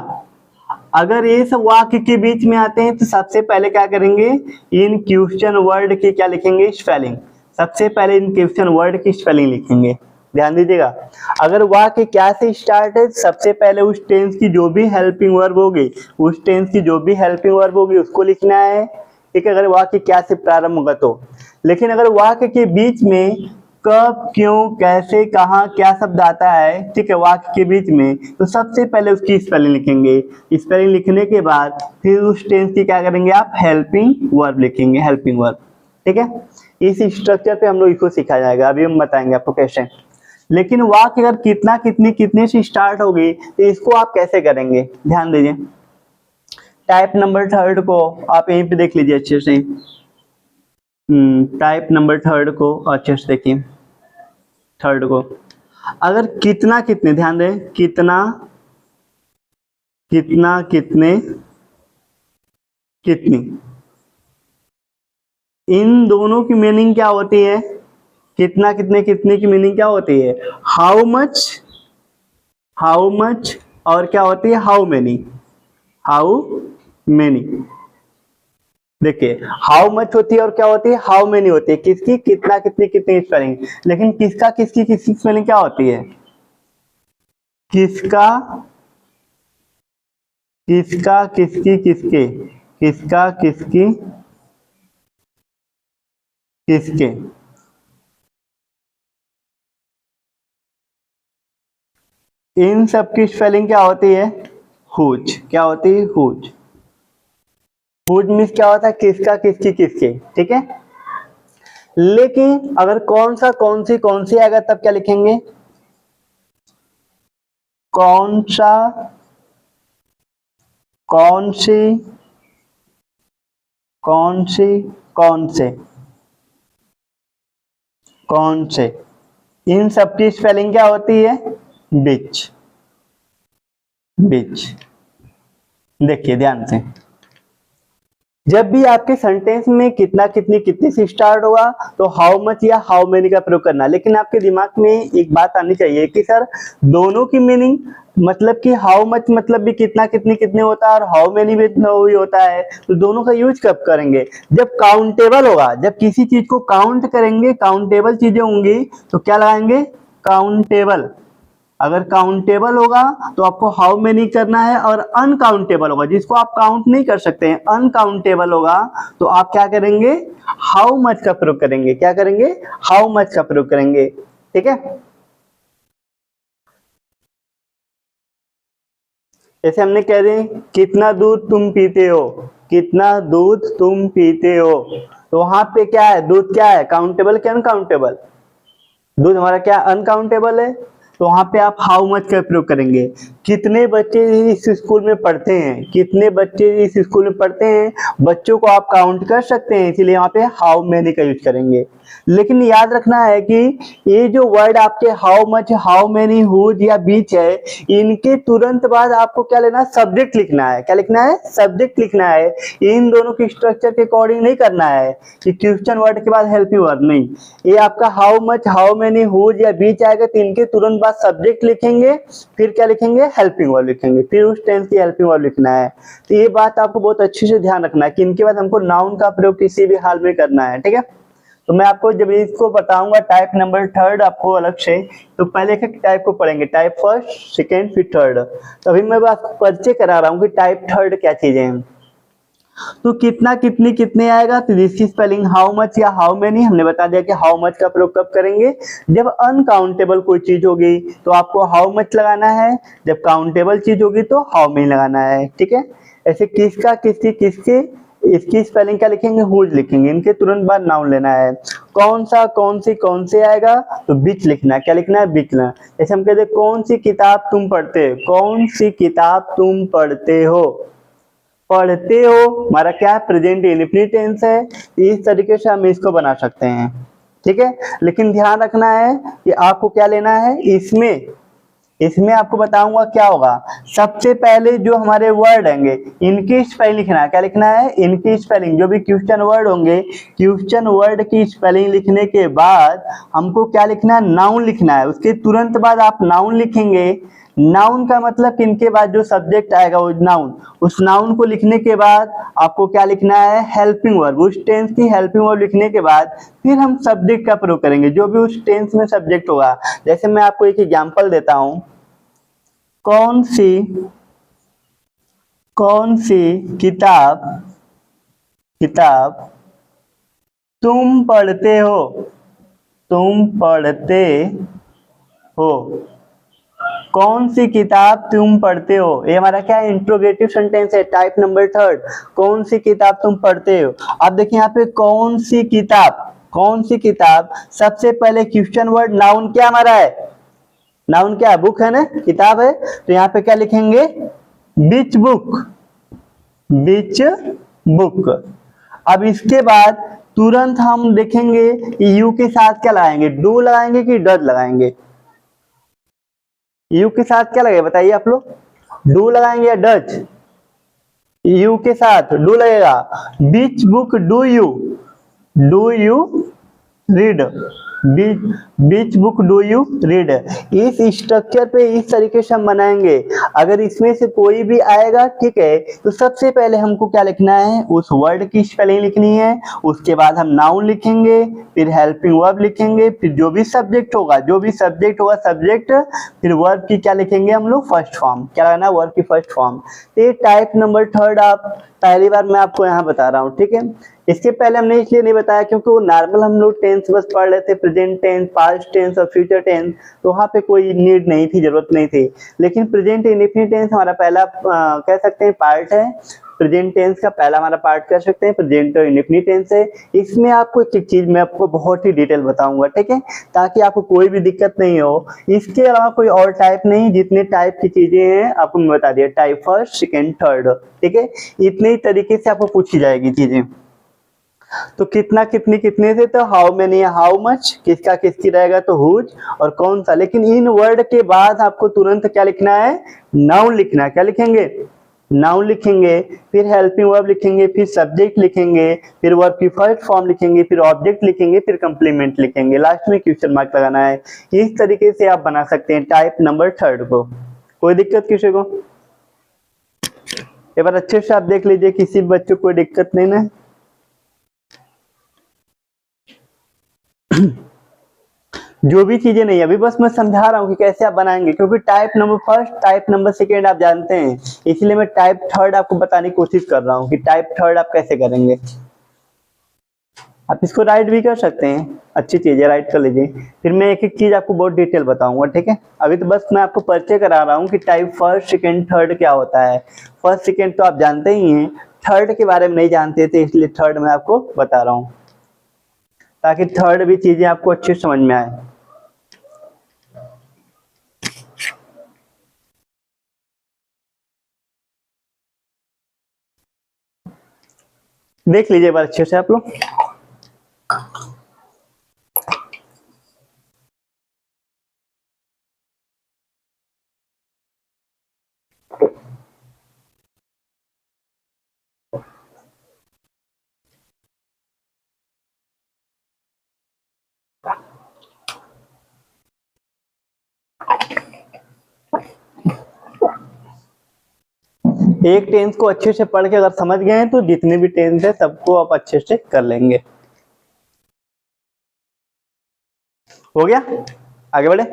अगर ये सब वाक्य के बीच में आते हैं तो सबसे पहले क्या करेंगे, इन क्वेश्चन वर्ड की क्या लिखेंगे, स्पेलिंग। सबसे पहले इन क्वेश्चन वर्ड की स्पेलिंग लिखेंगे, ध्यान दीजिएगा। अगर वाक्य क्या से स्टार्ट है, सबसे पहले उस टेंस की जो भी हेल्पिंग वर्ब होगी, उस टेंस की जो भी हेल्पिंग वर्ब होगी उसको लिखना है, ठीक है, अगर वाक्य क्या से प्रारंभ होगा तो। लेकिन अगर वाक्य के बीच में कब, क्यों, कैसे, कहाँ, क्या शब्द आता है, ठीक है, वाक्य के बीच में, तो सबसे पहले उसकी स्पेलिंग लिखेंगे। स्पेलिंग लिखने के बाद फिर उस टेंस की क्या करेंगे आप, हेल्पिंग वर्ब लिखेंगे, हेल्पिंग वर्ब, ठीक है। इस स्ट्रक्चर पे हम लोग इसको सिखाया जाएगा, अभी हम बताएंगे आपको कैसे। लेकिन वाक्य अगर कितना, कितनी, कितने से स्टार्ट होगी तो इसको आप कैसे करेंगे, ध्यान दीजिए। टाइप नंबर 3 को आप यहीं पे देख लीजिए अच्छे से। टाइप नंबर 3 को अच्छे से देखिए। 3 को अगर कितना, कितने, ध्यान दें, कितना, कितना, कितने, कितनी, इन दोनों की मीनिंग क्या होती है, कितना, कितने, कितने की मीनिंग क्या होती है, हाउ मच, हाउ मच, और क्या होती है, हाउ मेनी, हाउ मेनी। देखिए हाउ मच होती है और क्या होती है, हाउ मेनी होती है, किसकी, कितना, कितनी, कितनी स्पेलिंग। लेकिन किसका, किसकी, किसकी स्पेलिंग क्या होती है, किसका, किसका, किसकी, किसके, किसका, किसकी, किसके। इन सब की स्पेलिंग क्या होती है, हुज, क्या होती है, हुज। हुज मीन्स क्या होता है, किसका, किसकी, किसके, ठीक है। लेकिन अगर कौन सा, कौन सी, कौन सी आएगा तब क्या लिखेंगे, कौन सा, कौन सी, कौन सी, कौन से, कौन से। इन सब की स्पेलिंग क्या होती है, बिच, बिच। देखिए ध्यान से, जब भी आपके सेंटेंस में कितना, कितनी, कितनी से स्टार्ट होगा तो हाउ मच या हाउ मेनी का प्रयोग करना। लेकिन आपके दिमाग में एक बात आनी चाहिए कि सर दोनों की मीनिंग, मतलब कि हाउ मच मतलब भी कितना, कितनी, कितने होता है और हाउ मेनी भी होता है, तो दोनों का यूज कब करेंगे, जब काउंटेबल होगा। जब किसी चीज को काउंट करेंगे, काउंटेबल चीजें होंगी तो क्या लगाएंगे, काउंटेबल। अगर काउंटेबल होगा तो आपको हाउ मेनी करना है, और अनकाउंटेबल होगा जिसको आप काउंट नहीं कर सकते हैं, अनकाउंटेबल होगा तो आप क्या करेंगे, हाउ मच का प्रयोग करेंगे। क्या करेंगे, हाउ मच का प्रयोग करेंगे, ठीक है। जैसे हमने कह रहे हैं कितना दूध तुम पीते हो, कितना दूध तुम पीते हो, तो वहां पे क्या है, दूध क्या है, काउंटेबल क्या अनकाउंटेबल, दूध हमारा क्या अनकाउंटेबल है, तो वहां पे आप हाउ मच का प्रयोग करेंगे। कितने बच्चे इस स्कूल में पढ़ते हैं, कितने बच्चे इस स्कूल में पढ़ते हैं, बच्चों को आप काउंट कर सकते हैं, इसीलिए वहां पे हाउ मेनी का यूज करेंगे। लेकिन याद रखना है कि ये जो वर्ड आपके how much, how many, whose या बीच है, इनके तुरंत बाद आपको क्या लेना है, सब्जेक्ट लिखना है। क्या लिखना है, सब्जेक्ट लिखना है। इन दोनों की स्ट्रक्चर के अकॉर्डिंग नहीं करना है कि क्वेश्चन वर्ड के बाद हेल्पिंग वर्ड, नहीं। ये आपका how much, how many, whose या बीच आएगा तो इनके तुरंत बाद सब्जेक्ट लिखेंगे, फिर क्या लिखेंगे, हेल्पिंग वर्ब लिखेंगे, फिर उस टेंस की हेल्पिंग वर्ब लिखना है। तो ये बात आपको बहुत अच्छे से ध्यान रखना है कि इनके बाद हमको नाउन का प्रयोग किसी भी हाल में करना है, ठीक है। तो मैं आपको जब इसको बताऊंगा टाइप नंबर 3 आपको अलग से, तो पहले एक टाइप को पढ़ेंगे, टाइप फर्स्ट, सेकेंड, फिर थर्ड। तो अभी मैं आपको परिचय करा रहा हूँ कि टाइप 3 क्या चीजें हैं। तो कितना, कितनी, कितने आएगा, तो इसकी स्पेलिंग हाउ मच या हाउ मेनी। हमने बता दिया कि हाउ मच का प्रयोग कब करेंगे, जब अनकाउंटेबल कोई चीज होगी तो आपको हाउ मच लगाना है, जब काउंटेबल चीज होगी तो हाउ मेनी लगाना है, ठीक है। ऐसे किसका, किसकी, किसके, इसकी स्पेलिंग क्या लिखेंगे, हुज लिखेंगे, इनके तुरंत बाद नाउन लेना है। कौन सा, कौन सी, कौन से आएगा तो बिच लिखना है। क्या लिखना है, बिच लिखना। जैसे हम कहते हैं कौन सी किताब तुम पढ़ते हो, कौन सी किताब तुम पढ़ते हो, पढ़ते हो हमारा क्या है, प्रेजेंट इंडेफिनिट टेंस है। इस तरीके से हम इसको बना सकते हैं, ठीक है। लेकिन ध्यान रखना है कि आपको क्या लेना है, इसमें आपको बताऊंगा क्या होगा। सबसे पहले जो हमारे वर्ड होंगे इनकी स्पेलिंग लिखना है। क्या लिखना है, इनकी स्पेलिंग। जो भी क्वेश्चन वर्ड होंगे, क्वेश्चन वर्ड की स्पेलिंग लिखने के बाद हमको क्या लिखना है, नाउन लिखना है। उसके तुरंत बाद आप नाउन लिखेंगे, नाउन का मतलब इनके बाद जो सब्जेक्ट आएगा वो नाउन, उस नाउन को लिखने के बाद आपको क्या लिखना है, हेल्पिंग वर्ब। उस टेंस की हेल्पिंग वर्ब लिखने के बाद फिर हम सब्जेक्ट का प्रयोग करेंगे, जो भी उस टेंस में सब्जेक्ट होगा। जैसे मैं आपको एक एग्जांपल देता हूं, कौन सी किताब तुम पढ़ते हो, तुम पढ़ते हो, कौन सी किताब तुम पढ़ते हो। ये हमारा क्या है, इंट्रोगेटिव सेंटेंस है, टाइप नंबर थर्ड। कौन सी किताब तुम पढ़ते हो। अब देखिए यहाँ पे कौन सी किताब, सबसे पहले क्वेश्चन वर्ड नाउन क्या हमारा है, नाउन क्या है, बुक है ना, किताब है, तो यहाँ पे क्या लिखेंगे, बिच बुक। अब इसके बाद तुरंत हम देखेंगे यू के साथ क्या लगाएंगे, डू लगाएंगे कि डज लगाएंगे। यू के साथ क्या लगेगा बताइए आप लोग, डू लगाएंगे या डज। यू के साथ डू लगेगा। Which book do you read, which book do you read. इस स्ट्रक्चर पे इस तरीके से हम बनाएंगे। अगर इसमें से कोई भी आएगा, ठीक है, तो सबसे पहले हमको क्या लिखना है, उस वर्ड की स्पेलिंग लिखनी है, उसके बाद हम नाउन लिखेंगे, फिर हेल्पिंग वर्ब लिखेंगे, फिर जो भी सब्जेक्ट होगा सब्जेक्ट, फिर वर्ब की क्या लिखेंगे हम लोग, फर्स्ट फॉर्म। क्या करना है, वर्ब की फर्स्ट फॉर्म। तो ये टाइप नंबर थर्ड आप पहली बार मैं आपको यहाँ बता रहा हूँ, ठीक है। इसके पहले हमने इसलिए नहीं बताया क्योंकि वो नॉर्मल हम लोग टेंस बस पढ़ रहे थे, प्रेजेंट टेंस, पास्ट टेंस और फ्यूचर टेंस, तो वहाँ पे कोई नीड नहीं थी, जरूरत नहीं थी। लेकिन प्रेजेंट इंडेफिनिट टेंस हमारा पहला कह सकते हैं पार्ट है। प्रेजेंट टेंस का पहला हमारा पार्ट कर सकते हैं प्रेजेंट और इंडेफिनिट टेंस है। इसमें आपको एक चीज मैं आपको बहुत ही डिटेल बताऊंगा, ठीक है, ताकि आपको कोई भी दिक्कत नहीं हो। इसके अलावा कोई और टाइप नहीं, जितने टाइप की चीजें हैं आपको मैं बता दिया, टाइप फर्स्ट, सेकेंड, थर्ड, ठीक है। इतने ही तरीके से आपको पूछी जाएगी चीजें। तो कितना, कितने से, तो हाउ मेनी, हाउ मच, किसका किसकी रहेगा तो हुज, और कौन सा। लेकिन इन वर्ड के बाद आपको तुरंत क्या लिखना है, नाउन लिखना है। क्या लिखेंगे, नाउन लिखेंगे, फिर हेल्पिंग वर्ब लिखेंगे, फिर सब्जेक्ट लिखेंगे, फिर वर्ब की फर्स्ट फॉर्म लिखेंगे, फिर ऑब्जेक्ट लिखेंगे, फिर कंप्लीमेंट लिखेंगे, लास्ट में क्वेश्चन मार्क लगाना है। इस तरीके से आप बना सकते हैं टाइप नंबर थर्ड को। कोई दिक्कत किसी को, एक बार अच्छे से आप देख लीजिए, किसी बच्चे को कोई दिक्कत नहीं ना। जो भी चीजें नहीं, अभी बस मैं समझा रहा हूँ कि कैसे आप बनाएंगे, क्योंकि type number first, type number second आप जानते हैं, इसलिए मैं टाइप थर्ड आपको बताने की कोशिश कर रहा हूँ कि टाइप थर्ड आप कैसे करेंगे। आप इसको राइट भी कर सकते हैं, अच्छी चीज है, राइट कर लीजिए। फिर मैं एक एक चीज आपको बहुत डिटेल बताऊंगा, ठीक है। अभी तो बस मैं आपको परिचय करा रहा हूँ कि टाइप फर्स्ट, सेकेंड, थर्ड क्या होता है। फर्स्ट सेकेंड तो आप जानते ही हैं, थर्ड के बारे में नहीं जानते थे, इसलिए थर्ड मैं आपको बता रहा हूँ, ताकि थर्ड भी चीजें आपको अच्छी समझ में आए। देख लीजिए एक बार अच्छे से आप लोग। एक टेंस को अच्छे से पढ़ के अगर समझ गए हैं तो जितने भी टेंस है सबको आप अच्छे से कर लेंगे। हो गया, आगे बढ़े।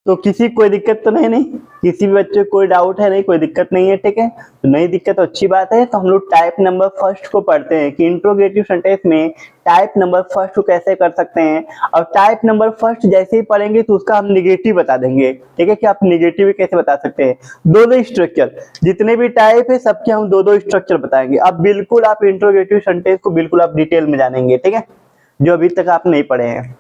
तो किसी कोई दिक्कत तो नहीं, किसी भी बच्चे को कोई डाउट है, नहीं कोई दिक्कत नहीं है, ठीक है। तो नहीं दिक्कत तो अच्छी बात है। तो हम लोग टाइप नंबर फर्स्ट को पढ़ते हैं कि इंट्रोगेटिव सेंटेंस में टाइप नंबर फर्स्ट को कैसे कर सकते हैं। और टाइप नंबर फर्स्ट जैसे ही पढ़ेंगे तो उसका हम निगेटिव बता देंगे, ठीक है, कि आप निगेटिव कैसे बता सकते हैं। दो स्ट्रक्चर, जितने भी टाइप है सबके हम दो स्ट्रक्चर बताएंगे। अब बिल्कुल आप इंट्रोगेटिव सेंटेंस को बिल्कुल आप डिटेल में जानेंगे, ठीक है, जो अभी तक आप नहीं पढ़े हैं।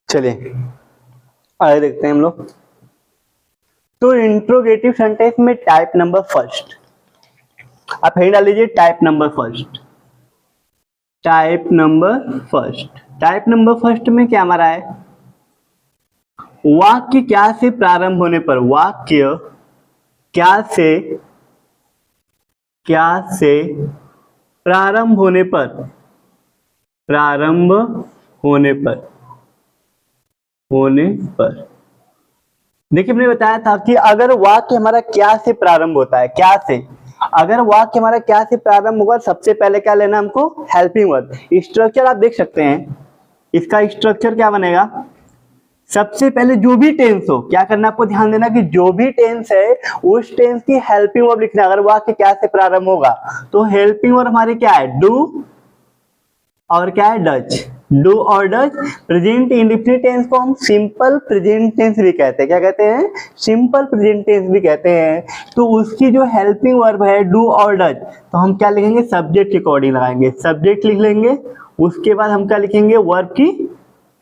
चलिए आगे देखते हैं हम लोग। तो इंट्रोगेटिव सेंटेंस में टाइप नंबर फर्स्ट, आप यही डाल लीजिए type number first. Type number first, type number first में क्या हमारा है, वाक्य क्या से प्रारंभ होने पर, वाक्य क्या से प्रारंभ होने पर, प्रारंभ होने पर देखिए, मैंने बताया था कि अगर वाक्य हमारा क्या से प्रारंभ होता है, क्या से, अगर वाक्य हमारा क्या से प्रारंभ होगा, सबसे पहले क्या लेना हमको, हेल्पिंग वर्ब। स्ट्रक्चर आप देख सकते हैं, इसका स्ट्रक्चर क्या बनेगा, सबसे पहले जो भी टेंस हो, क्या करना आपको ध्यान देना कि जो भी टेंस है उस टेंस की हेल्पिंग वर्ब लिखना। अगर वाक्य क्या से प्रारंभ होगा तो हेल्पिंग वर्ब हमारी क्या है, डू और क्या है, डज। डू और डज। प्रेजेंट इंडेफिनिट टेंस को हम सिंपल प्रेजेंट टेंस भी कहते हैं, क्या कहते हैं, सिंपल प्रेजेंट टेंस भी कहते हैं। तो उसकी जो हेल्पिंग वर्ब है डू और डज, तो हम क्या लिखेंगे, सब्जेक्ट के अकॉर्डिंग लगाएंगे, सब्जेक्ट लिख लेंगे। उसके बाद हम क्या लिखेंगे, वर्ब की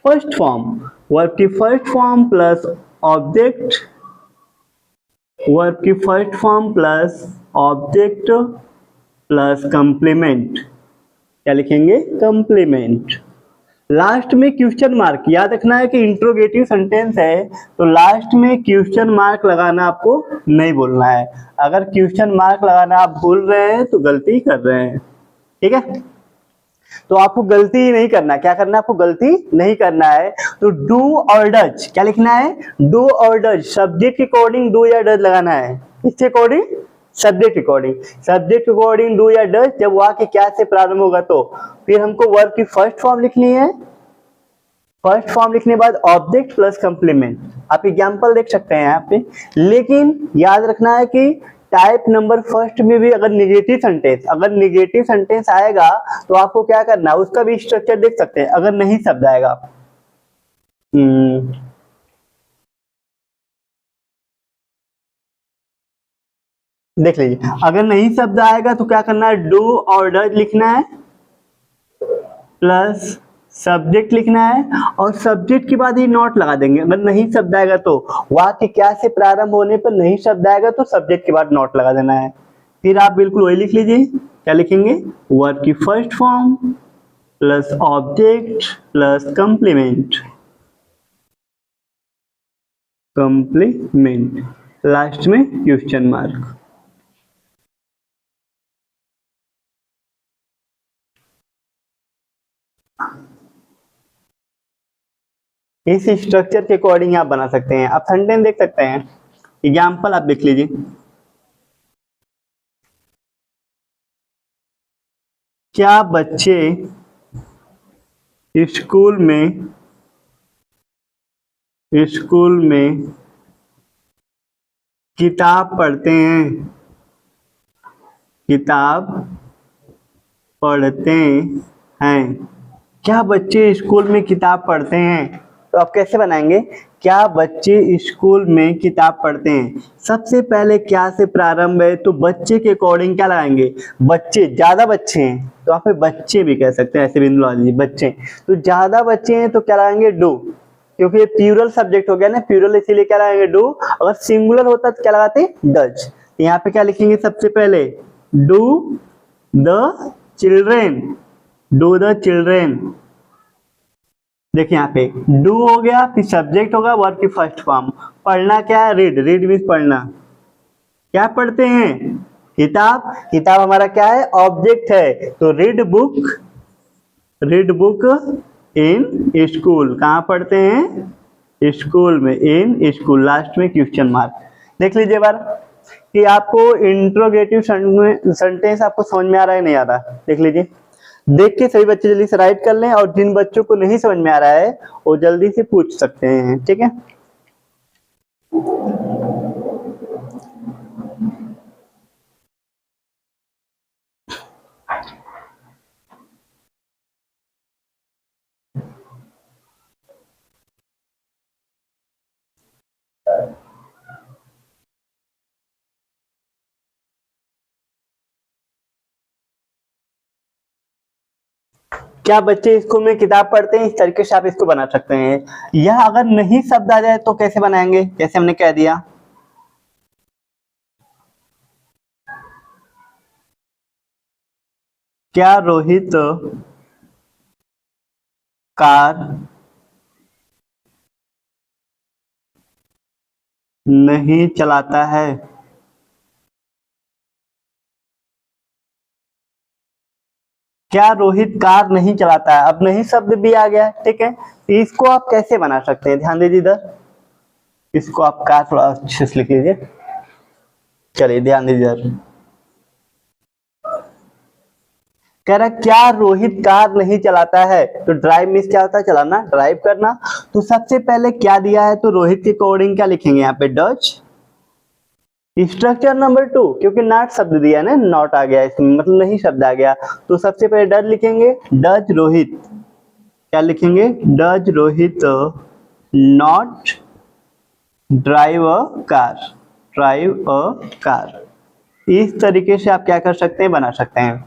फर्स्ट फॉर्म, वर्ब की first form plus object, verb की first form plus object plus complement, क्या लिखेंगे, कंप्लीमेंट। लास्ट में क्वेश्चन मार्क, याद रखना है कि इंट्रोगेटिव सेंटेंस है तो लास्ट में क्वेश्चन मार्क लगाना आपको नहीं बोलना है। अगर क्वेश्चन मार्क लगाना आप भूल रहे हैं तो गलती कर रहे हैं, ठीक है। तो आपको गलती ही नहीं करना, क्या करना है, आपको गलती नहीं करना है। तो डू और डज क्या लिखना है, डू और डज, सब्जेक्ट के अकॉर्डिंग डू या डज लगाना है, किसके according, subject according, subject according do या डज। जब वाक्य क्या से प्रारंभ होगा तो फिर हमको वर्ब की फर्स्ट फॉर्म लिखनी है, फर्स्ट फॉर्म लिखने के बाद ऑब्जेक्ट प्लस कंप्लीमेंट। आप एग्जांपल देख सकते हैं यहाँ पे, लेकिन याद रखना है कि टाइप नंबर फर्स्ट में भी अगर निगेटिव सेंटेंस, अगर निगेटिव सेंटेंस आएगा तो आपको क्या करना है, उसका भी स्ट्रक्चर देख सकते हैं। अगर नहीं शब्द आएगा, देख लीजिए, अगर नहीं शब्द आएगा तो क्या करना है, डू और डज लिखना है प्लस सब्जेक्ट लिखना है और सब्जेक्ट के बाद ही नॉट लगा देंगे। अगर नहीं शब्द आएगा तो वाक्य क्या से प्रारंभ होने पर नहीं शब्द आएगा तो सब्जेक्ट के बाद नॉट लगा देना है। फिर आप बिल्कुल वही लिख लीजिए, क्या लिखेंगे, वर्ब की first form plus object plus complement, complement, last में क्वेश्चन मार्क। इस स्ट्रक्चर के अकॉर्डिंग आप बना सकते हैं। आप सेंटेंस देख सकते हैं, एग्जाम्पल आप देख लीजिए। क्या बच्चे स्कूल में किताब पढ़ते हैं, किताब पढ़ते हैं, क्या बच्चे स्कूल में किताब पढ़ते हैं। तो आप कैसे बनाएंगे, क्या बच्चे स्कूल में किताब पढ़ते हैं। सबसे पहले क्या से प्रारंभ है तो बच्चे के अकॉर्डिंग क्या लगाएंगे, बच्चे, ज्यादा बच्चे हैं तो आप बच्चे भी कह सकते हैं, ऐसे बिंदु लगा दीजिए, बच्चे। तो ज्यादा बच्चे हैं तो क्या लगाएंगे, डू। क्योंकि ये प्लूरल सब्जेक्ट हो गया ना, प्लूरल, इसीलिए क्या लगाएंगे डू। अगर सिंगुलर होता तो क्या लगाते डज। यहाँ पे क्या लिखेंगे सबसे पहले, do the children, do the children. देखिए यहाँ पे डू हो गया, फिर सब्जेक्ट होगा, वर्ब की फर्स्ट फॉर्म। पढ़ना क्या है, रीड, रीड मीन्स पढ़ना। क्या पढ़ते हैं, किताब, किताब हमारा क्या है, ऑब्जेक्ट है, तो read book, read book in school. कहाँ पढ़ते हैं, स्कूल में, इन स्कूल, लास्ट में क्वेश्चन मार्क। देख लीजिए बार कि आपको इंट्रोगेटिव सेंटेंस आपको समझ में आ रहा है नहीं आ रहा, देख लीजिए। देख के सभी बच्चे जल्दी से राइट कर लें, और जिन बच्चों को नहीं समझ में आ रहा है वो जल्दी से पूछ सकते हैं, ठीक है। क्या बच्चे स्कूल में किताब पढ़ते हैं, इस तरीके से आप इसको बना सकते हैं। यह अगर नहीं शब्द आ जाए तो कैसे बनाएंगे, जैसे हमने कह दिया, क्या रोहित कार नहीं चलाता है। क्या रोहित कार नहीं चलाता है, अब नहीं शब्द भी आ गया, ठीक है। तो इसको आप कैसे बना सकते हैं, ध्यान दीजिए इधर, इसको आप कार थोड़ा अच्छे से लिख लीजिए। चलिए ध्यान दीजिए इधर, कह रहा क्या रोहित कार नहीं चलाता है, तो ड्राइव मीन्स क्या होता है, चलाना, ड्राइव करना। तो सबसे पहले क्या दिया है, तो रोहित के अकॉर्डिंग क्या लिखेंगे यहाँ पे, डज। स्ट्रक्चर नंबर 2, क्योंकि नॉट शब्द दिया ना, नॉट आ गया इसमें, मतलब नहीं शब्द आ गया, तो सबसे पहले डज लिखेंगे, डज रोहित, क्या लिखेंगे, does Rohit not drive a car, drive a car. इस तरीके से आप क्या कर सकते हैं, बना सकते हैं।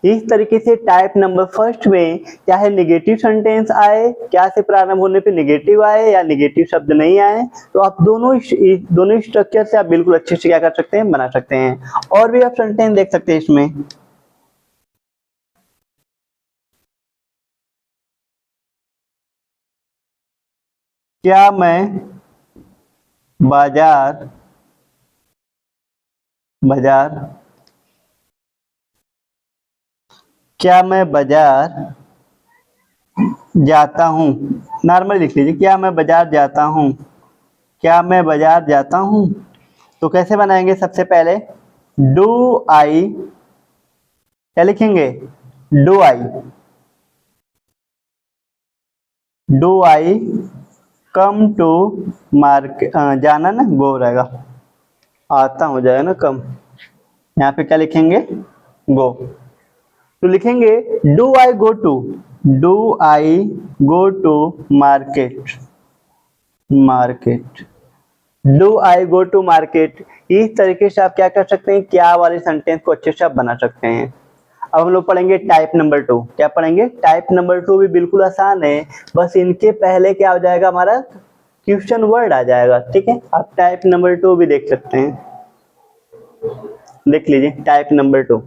इस तरीके से टाइप नंबर फर्स्ट में चाहे नेगेटिव सेंटेंस आए, क्या से प्रारंभ होने पे नेगेटिव आए या नेगेटिव शब्द नहीं आए, तो आप दोनों स्ट्रक्चर से आप बिल्कुल अच्छे से क्या कर सकते हैं, बना सकते हैं। और भी आप सेंटेंस देख सकते हैं इसमें, क्या मैं बाजार बाजार क्या मैं बाजार जाता हूँ, नॉर्मल लिख लीजिए, क्या मैं बाजार जाता हूँ, क्या मैं बाजार जाता हूँ। तो कैसे बनाएंगे, सबसे पहले डू आई, क्या लिखेंगे, do I, do I come to market, जाना ना गो रहेगा, आता हो जाएगा ना कम, यहाँ पे क्या लिखेंगे, गो। तो लिखेंगे do I go to, do I go to market, market, do I go to market. इस तरीके से आप क्या कर सकते हैं, क्या वाले सेंटेंस को अच्छे से आप बना सकते हैं। अब हम लोग पढ़ेंगे टाइप नंबर 2, क्या पढ़ेंगे, टाइप नंबर 2 भी बिल्कुल आसान है, बस इनके पहले क्या हो जाएगा, हमारा क्वेश्चन वर्ड आ जाएगा, ठीक है। आप टाइप नंबर 2 भी देख सकते हैं, देख लीजिए टाइप नंबर 2।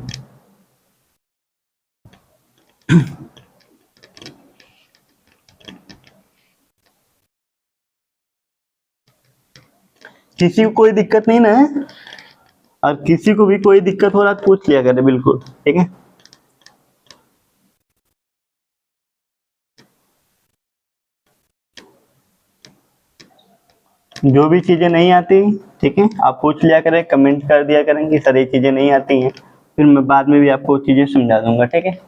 किसी को कोई दिक्कत नहीं ना है, और किसी को भी कोई दिक्कत हो रहा तो पूछ लिया करे, बिल्कुल ठीक है। जो भी चीजें नहीं आती, ठीक है, आप पूछ लिया करें, कमेंट कर दिया करें कि सर ये चीजें नहीं आती हैं, फिर मैं बाद में भी आपको चीजें समझा दूंगा, ठीक है।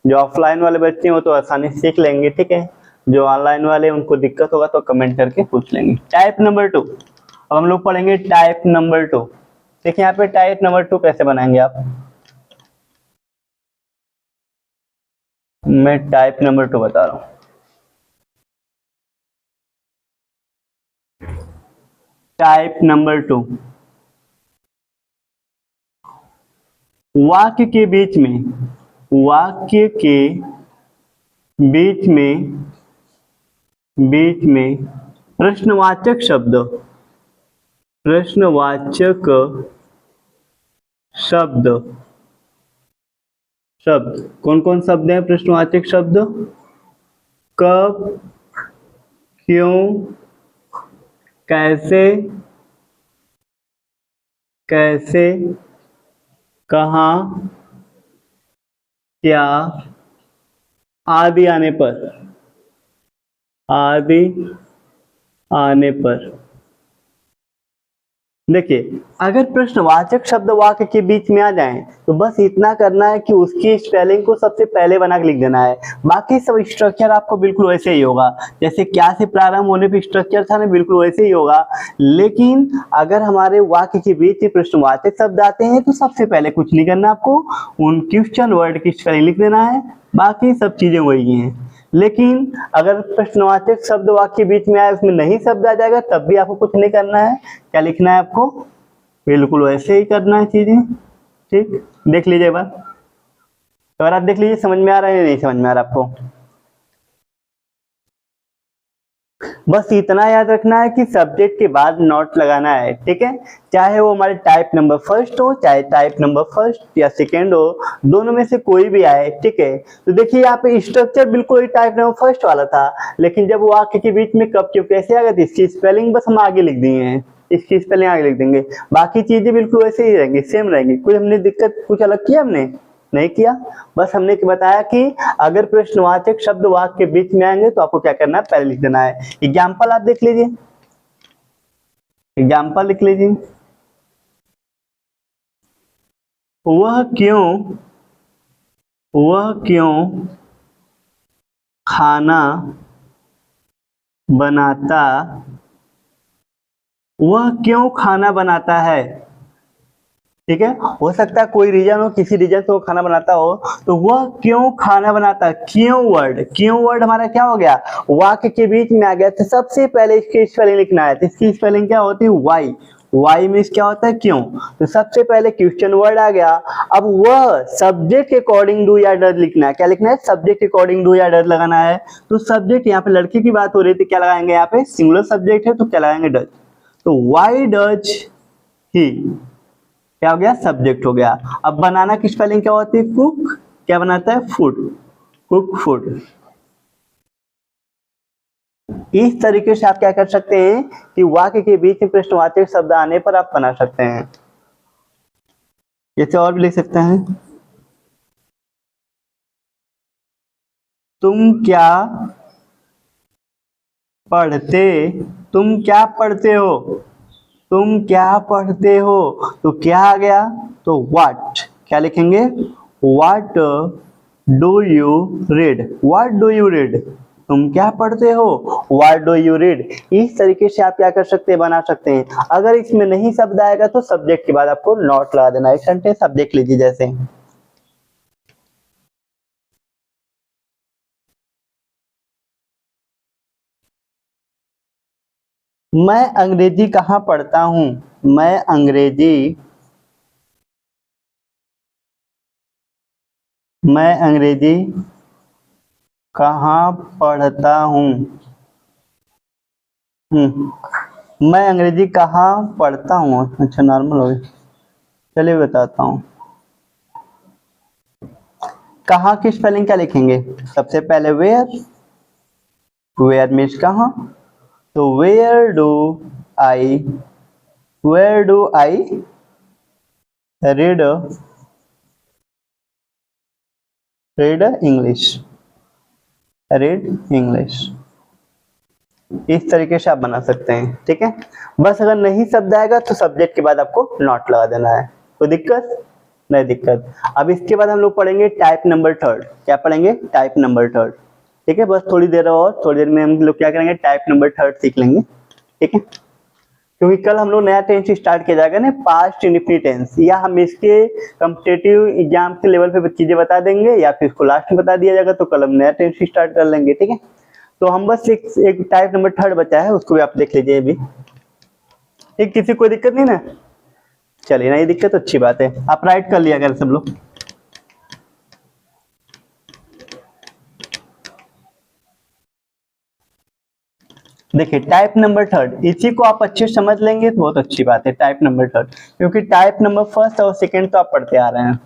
जो ऑफलाइन वाले बच्चे हैं वो तो आसानी से सीख लेंगे, ठीक है। जो ऑनलाइन वाले उनको दिक्कत होगा तो कमेंट करके पूछ लेंगे। टाइप नंबर 2, अब हम लोग पढ़ेंगे टाइप नंबर 2। देखिए यहाँ पे टाइप नंबर 2 कैसे बनाएंगे आप, मैं टाइप नंबर 2 बता रहा हूँ। टाइप नंबर 2, वाक्य के बीच में, वाक्य के बीच में बीच में प्रश्नवाचक शब्द, प्रश्नवाचक शब्द, शब्द कौन कौन शब्द हैं प्रश्नवाचक शब्द? कब, क्यों, कैसे, कैसे, कहाँ, क्या, आदि आने पर, आदि आने पर। देखिए, अगर प्रश्नवाचक शब्द वाक्य के बीच में आ जाएं तो बस इतना करना है कि उसकी स्पेलिंग को सबसे पहले बना के लिख देना है। बाकी सब स्ट्रक्चर आपको बिल्कुल वैसे ही होगा, जैसे क्या से प्रारंभ होने पे स्ट्रक्चर था ना, बिल्कुल वैसे ही होगा। लेकिन अगर हमारे वाक्य के बीच में प्रश्नवाचक शब्द आते हैं तो सबसे पहले कुछ नहीं करना, आपको उन क्वेश्चन वर्ड की स्पेलिंग लिख देना है, बाकी सब चीजें वही हैं। लेकिन अगर प्रश्नवाचक शब्द वाक्य के बीच में आए, उसमें नहीं शब्द आ जाएगा, तब भी आपको कुछ नहीं करना है। क्या लिखना है आपको? बिल्कुल वैसे ही करना है चीजें। ठीक, देख लीजिए एक बार, तो अगर आप देख लीजिए समझ में आ रहा है या नहीं समझ में आ रहा आपको? बस इतना याद रखना है कि सब्जेक्ट के बाद नॉट लगाना है, ठीक है। चाहे वो हमारे टाइप नंबर फर्स्ट हो, चाहे टाइप नंबर फर्स्ट या सेकेंड हो, दोनों में से कोई भी आए, ठीक है। तो देखिए यहाँ पे स्ट्रक्चर बिल्कुल टाइप नंबर फर्स्ट वाला था, लेकिन जब वाक्य के बीच में कब क्यों कैसे आ गया, इसकी स्पेलिंग बस हम आगे लिख दिए हैं, इसकी स्पेलिंग आगे लिख देंगे, बाकी चीजें बिल्कुल वैसे ही रहेंगी, सेम रहेंगी। कोई हमने दिक्कत कुछ अलग किया हमने नहीं किया, बस हमने बताया कि अगर प्रश्नवाचक शब्द वाक्य के बीच में आएंगे तो आपको क्या करना है, पहले लिख देना है। एग्जाम्पल आप देख लीजिए, एग्जाम्पल लिख लीजिए। वह क्यों खाना बनाता, वह क्यों खाना बनाता है, ठीक है। हो सकता है कोई रीजन हो, किसी रीजन से वो खाना बनाता हो, तो वह क्यों खाना बनाता है, क्यों वर्ड हमारा क्या हो गया, वाक्य के बीच में आ गया, तो सबसे पहले इसकी स्पेलिंग लिखना है। तो इसकी स्पेलिंग क्या होती है, वाई मीन्स क्या होता है, क्यों। तो सबसे पहले क्वेश्चन वर्ड आ गया। अब वह सब्जेक्ट के अकॉर्डिंग डू या डज लिखना है, क्या लिखना है, सब्जेक्ट के अकॉर्डिंग डू या डज लगाना है। तो सब्जेक्ट यहाँ पे लड़के की बात हो रही थी, क्या लगाएंगे यहाँ पे, सिंगुलर सब्जेक्ट है तो क्या लगाएंगे, डज। तो वाई डज ही, क्या हो गया, सब्जेक्ट हो गया। अब बनाना की स्पेलिंग क्या होती है, कुक, क्या बनाता है, फूड, कुक फूड। इस तरीके से आप क्या कर सकते हैं कि वाक्य के बीच में प्रश्नवाचक शब्द आने पर आप बना सकते हैं। जैसे और भी लिख सकते हैं, तुम क्या पढ़ते हो, तुम क्या पढ़ते हो, तो क्या आ गया, तो व्हाट, क्या लिखेंगे, व्हाट डू यू रीड, तुम क्या पढ़ते हो, व्हाट डू यू रीड। इस तरीके से आप क्या कर सकते हैं, बना सकते हैं। अगर इसमें नहीं शब्द आएगा तो सब्जेक्ट के बाद आपको नॉट लगा देना है। एक सेंटेंस आप देख लीजिए, जैसे मैं अंग्रेजी कहाँ पढ़ता हूँ, मैं अंग्रेजी कहाँ पढ़ता हूँ, मैं अंग्रेजी कहाँ पढ़ता हूँ, अच्छा नॉर्मल हो गया, चलिए बताता हूँ। कहाँ की स्पेलिंग क्या लिखेंगे, सबसे पहले वेयर मीन्स कहाँ, तो where do I read English. इस तरीके से आप बना सकते हैं, ठीक है। बस अगर नहीं शब्द आएगा तो सब्जेक्ट के बाद आपको नॉट लगा देना है, कोई दिक्कत नहीं दिक्कत। अब इसके बाद हम लोग पढ़ेंगे टाइप नंबर थर्ड, क्या पढ़ेंगे, टाइप नंबर थर्ड, ठीक है। बस थोड़ी देर और, थोड़ी देर में हम लोग क्या करेंगे, टाइप नंबर थर्ड सीख लेंगे, ठीक है। क्योंकि कल हम लोग नया टेंस स्टार्ट किया जाएगा ना, पास्ट इंडेफिनिट टेंस, या हम इसके कॉम्पिटिटिव एग्जाम के लेवल पे चीजें बता देंगे, या फिर इसको लास्ट में बता दिया जाएगा, तो कल हम नया टेंस स्टार्ट कर लेंगे, ठीक है। तो हम बस एक टाइप नंबर थर्ड बचा है, उसको भी आप देख लीजिए अभी, ठीक। किसी कोई दिक्कत नहीं ना, चलिए नहीं दिक्कत, अच्छी बात है। आप राइट कर लिया अगर सब लोग। देखिए टाइप नंबर थर्ड, इसी को आप अच्छे से समझ लेंगे तो बहुत अच्छी बात है। टाइप नंबर थर्ड, क्योंकि टाइप नंबर फर्स्ट और सेकंड तो आप पढ़ते आ रहे हैं,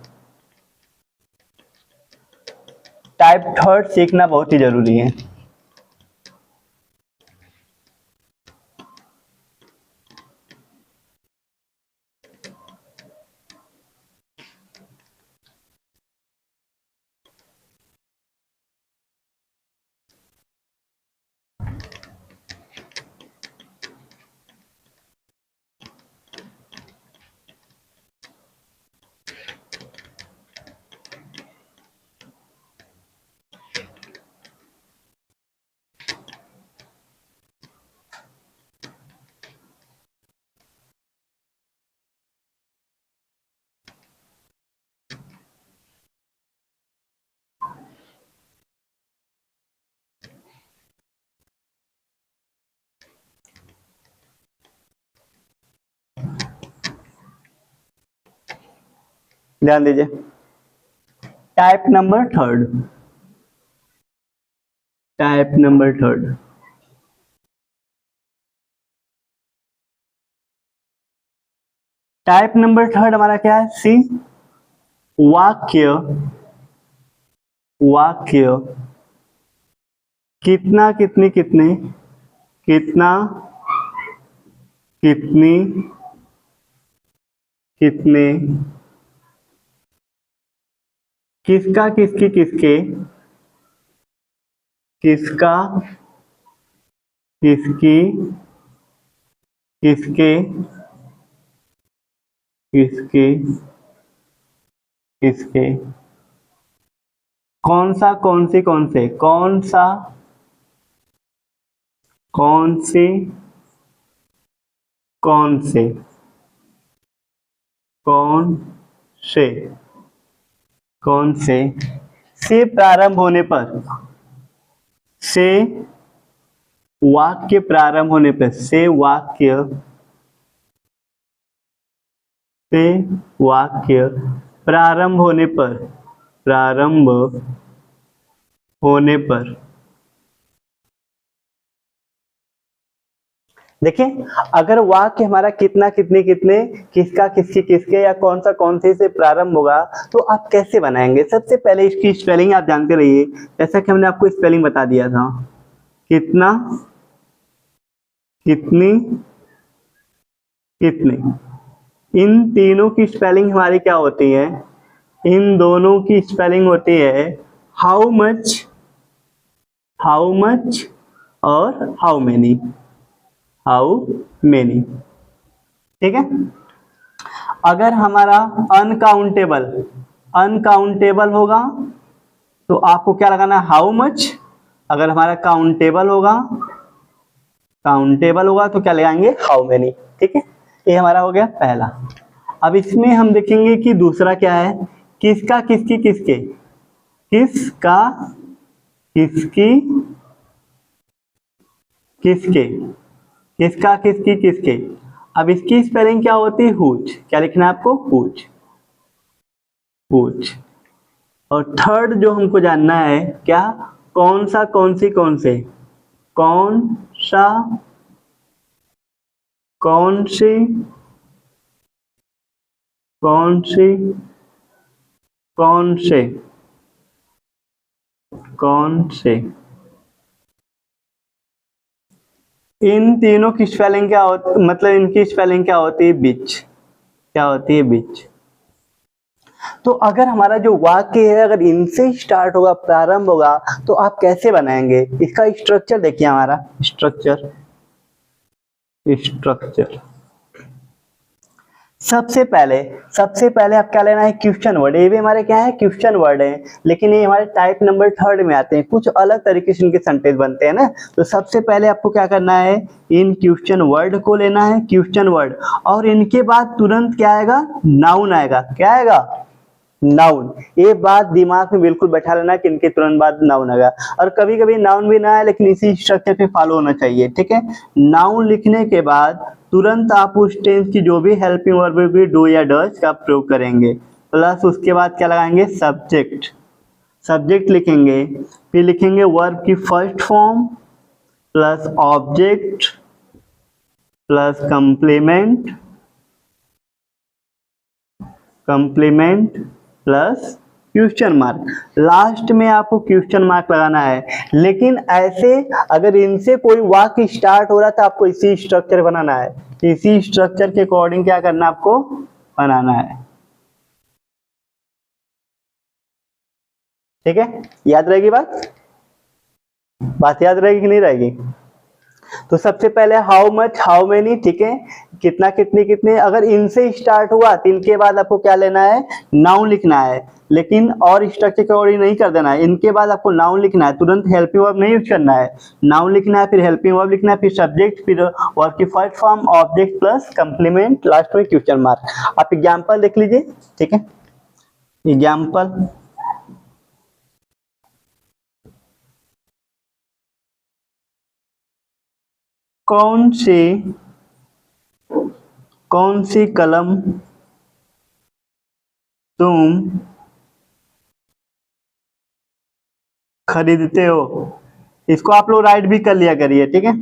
टाइप थर्ड सीखना बहुत ही जरूरी है। ध्यान दीजिए, type number third, type number third, type number third हमारा क्या है? सी, वाक्य, वाक्य कितना कितनी कितने, कितना कितनी कितने, किसका किसकी किसके, किसका किसकी किसके, किसके किसके, कौन सा कौन सी कौन से, कौन सा कौन सी कौन से, कौन से कौन से प्रारंभ होने पर, से वाक्य प्रारंभ होने पर, से वाक्य, से वाक्य प्रारंभ होने पर, प्रारंभ होने पर, देखिए अगर वाक्य हमारा कितना कितने कितने, किसका किसकी किसके या कौन सा कौन से प्रारंभ होगा तो आप कैसे बनाएंगे? सबसे पहले इसकी स्पेलिंग आप जानते रहिए, जैसा कि हमने आपको स्पेलिंग बता दिया था, कितना कितनी कितने, इन तीनों की स्पेलिंग हमारी क्या होती है? इन दोनों की स्पेलिंग होती है हाउ मच, हाउ मच और हाउ मेनी, हाउ मेनी, ठीक है। अगर हमारा अनकाउंटेबल, अनकाउंटेबल होगा तो आपको क्या लगाना? How much. अगर हमारा काउंटेबल होगा, काउंटेबल होगा तो क्या लगाएंगे? हाउ मेनी, ठीक है। ये हमारा हो गया पहला। अब इसमें हम देखेंगे कि दूसरा क्या है, किसका किसकी किसके, किसका किसकी किसके, किसका किसकी किसके। अब इसकी स्पेलिंग क्या होती है? हुज। क्या लिखना है आपको? Whose, whose. और थर्ड जो हमको जानना है क्या? कौन सा कौन सी कौन से, कौन सा कौन सी कौन सी कौन से कौन से, इन तीनों की स्पेलिंग क्या होती, मतलब इनकी स्पेलिंग क्या होती है? बीच। क्या होती है? बीच। तो अगर हमारा जो वाक्य है अगर इनसे स्टार्ट होगा, प्रारंभ होगा, तो आप कैसे बनाएंगे? इसका स्ट्रक्चर देखिए, हमारा स्ट्रक्चर, स्ट्रक्चर सबसे पहले आप क्या लेना है? Question word. ये भी हमारे क्या है? क्वेश्चन वर्ड है, लेकिन ये हमारे टाइप नंबर थर्ड में आते हैं, कुछ अलग तरीके से इनके सेंटेंस बनते हैं ना। तो सबसे पहले आपको क्या करना है? इन क्वेश्चन वर्ड को लेना है, क्वेश्चन वर्ड, और इनके बाद तुरंत क्या आएगा? नाउन आएगा। क्या आएगा? नाउन। ये बात दिमाग में बिल्कुल बैठा लेना कि इनके तुरंत बाद नाउन आएगा। और कभी कभी नाउन भी ना आए, लेकिन इसी स्ट्रक्चर पे फॉलो होना चाहिए, ठीक है। नाउन लिखने के बाद तुरंत आप उस टेंस की जो भी हेल्पिंग वर्ब होगी, डू या डज का प्रयोग करेंगे, प्लस उसके बाद क्या लगाएंगे? सब्जेक्ट। सब्जेक्ट लिखेंगे, फिर लिखेंगे वर्ब की first form plus object plus complement plus question mark. Last में आपको क्वेश्चन मार्क लगाना है, लेकिन ऐसे अगर इनसे कोई वाक्य स्टार्ट हो रहा तो आपको इसी स्ट्रक्चर बनाना है, इसी स्ट्रक्चर के अकॉर्डिंग क्या करना है आपको बनाना है। ठीक है, याद रहेगी बात याद रहेगी कि नहीं रहेगी? तो सबसे पहले हाउ मच हाउ मेनी, ठीक है, कितना कितने कितने। अगर इनसे स्टार्ट हुआ तो इनके बाद आपको क्या लेना है, नाउन लिखना है, लेकिन और स्ट्रक्चर के अकॉर्डिंग नहीं कर देना है। इनके बाद आपको नाउन लिखना है, तुरंत हेल्पिंग वर्ब नहीं यूज करना है। नाउन लिखना है, फिर हेल्पिंग वर्ब लिखना है, फिर सब्जेक्ट, फिर वर्ब की first form object plus complement, last में क्वेश्चन मार्क। आप एग्जाम्पल देख लीजिए, ठीक है, एग्जाम्पल कौन सी कलम तुम खरीदते हो। इसको आप लोग राइट भी कर लिया करिए, ठीक है।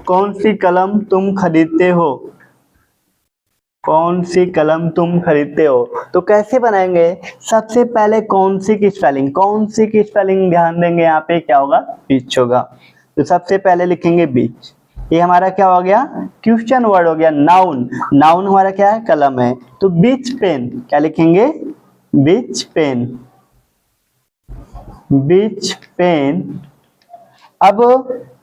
कौन सी कलम तुम खरीदते हो, कौन सी कलम तुम खरीदते हो। तो कैसे बनाएंगे, सबसे पहले कौन सी की स्पेलिंग ध्यान देंगे, यहाँ पे क्या होगा, बीच होगा। तो सबसे पहले लिखेंगे बीच, ये हमारा क्या हो गया, क्वेश्चन वर्ड हो गया। नाउन, नाउन हमारा क्या है, कलम है। तो बीच पेन, क्या लिखेंगे, बीच पेन, बीच पेन। अब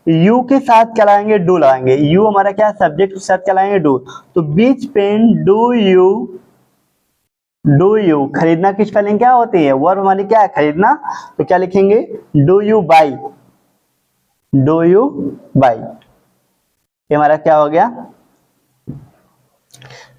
यू के साथ क्या लगाएंगे, डू लगाएंगे। यू हमारा क्या है, सब्जेक्ट के साथ क्या लगाएंगे, डू। तो बीच पेन डू यू खरीदना की स्पेलिंग क्या होती है, वर्ब हमारी क्या है, खरीदना। तो क्या लिखेंगे, डू यू बाई, ये हमारा क्या हो गया।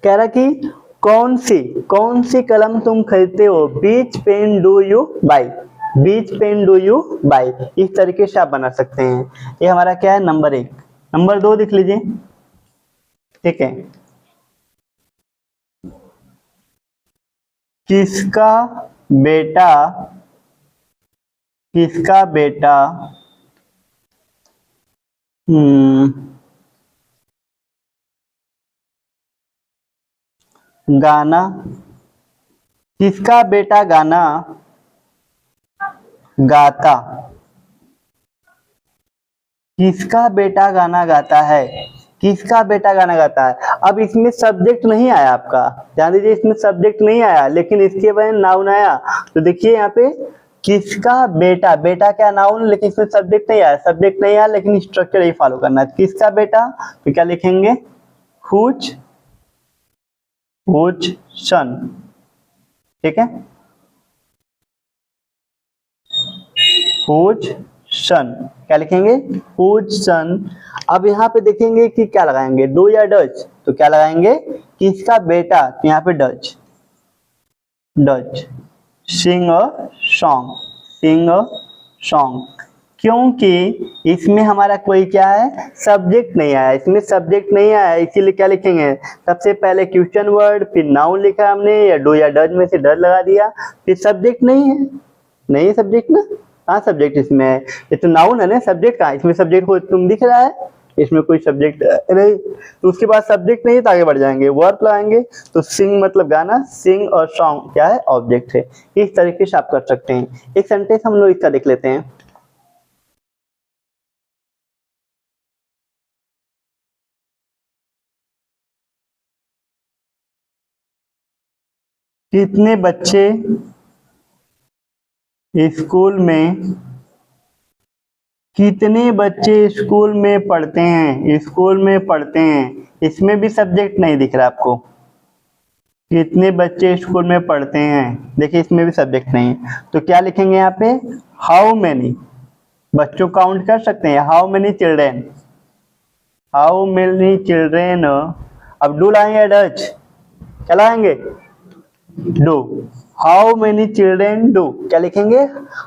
कह रहा कि कौन सी कलम तुम खरीदते हो, which pen do you buy, which pen do you buy. इस तरीके से आप बना सकते हैं। ये हमारा क्या है, नंबर 1। नंबर 2 देख लीजिए, ठीक है। किसका बेटा गाना, किसका बेटा गाना गाता, किसका बेटा गाना गाता है, किसका बेटा गाना गाता है। अब इसमें सब्जेक्ट नहीं आया आपका, ध्यान दीजिए, इसमें सब्जेक्ट नहीं आया, लेकिन इसके बाद नाउन आया। तो देखिए यहाँ पे किसका बेटा, बेटा क्या नाउन, लेकिन इसमें सब्जेक्ट नहीं आया, लेकिन स्ट्रक्चर ही फॉलो करना है। किसका बेटा, तो क्या लिखेंगे, हुज सन, ठीक है, हुज सन, क्या लिखेंगे, हुज सन। अब यहाँ पे देखेंगे कि क्या लगाएंगे, डू या डच। तो क्या लगाएंगे, किसका बेटा, तो यहाँ पे डच, सिंग अ सॉन्ग, क्योंकि इसमें हमारा कोई क्या है, सब्जेक्ट नहीं आया, इसीलिए क्या लिखेंगे, सबसे पहले क्वेश्चन वर्ड, फिर नाउन लिखा हमने, या डू या डज में से डज लगा दिया, फिर सब्जेक्ट नहीं है सब्जेक्ट ना, हाँ सब्जेक्ट इसमें है, ये तो नाउन है ना, सब्जेक्ट कहाँ, इसमें सब्जेक्ट को तुम दिख रहा है, इसमें कोई सब्जेक्ट नहीं। तो उसके बाद सब्जेक्ट नहीं तो आगे बढ़ जाएंगे, वर्ब लगाएंगे। तो सिंग मतलब गाना, सिंग और सॉन्ग क्या है, ऑब्जेक्ट है। इस तरीके से आप कर सकते हैं। एक सेंटेंस हम लोग इसका देख लेते हैं। कितने बच्चे स्कूल में पढ़ते हैं, इसमें भी सब्जेक्ट नहीं दिख रहा आपको, कितने बच्चे स्कूल में पढ़ते हैं, देखिए इसमें भी सब्जेक्ट नहीं है। तो क्या लिखेंगे यहाँ पे, हाउ मेनी, बच्चों काउंट कर सकते हैं, हाउ मेनी चिल्ड्रेन। अब डू लाएंगे, डच क्या लाएंगे, do, how many children do, क्या लिखेंगे,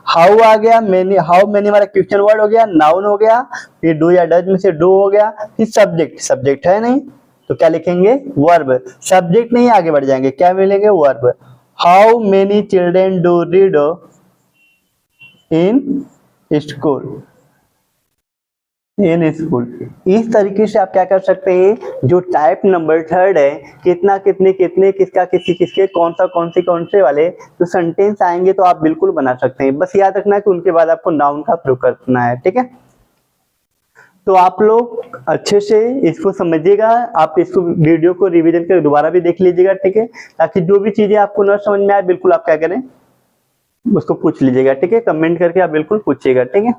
हाउ आ गया, हाउ मेनी हमारा क्वेश्चन वर्ड हो गया, नाउन हो गया, फिर डू या डज में से डू हो गया, फिर सब्जेक्ट है नहीं, तो क्या लिखेंगे, वर्ब। सब्जेक्ट नहीं, आगे बढ़ जाएंगे, क्या मिलेंगे, verb. How many children do read in school, in school. इस तरीके से आप क्या कर सकते हैं, जो टाइप नंबर थर्ड है, कितना कितने कितने किसका किसी किसके कौन सा कौन से वाले जो सेंटेंस आएंगे तो आप बिल्कुल बना सकते हैं। बस याद रखना कि उनके बाद आपको नाउन का प्रयोग करना है, ठीक है। तो आप लोग अच्छे से इसको समझिएगा, आप इसको वीडियो को रिवीजन कर दोबारा भी देख लीजिएगा, ठीक है, ताकि जो भी चीजें आपको न समझ में आए बिल्कुल आप क्या करें, उसको पूछ लीजिएगा, ठीक है, कमेंट करके आप बिल्कुल पूछिएगा, ठीक है।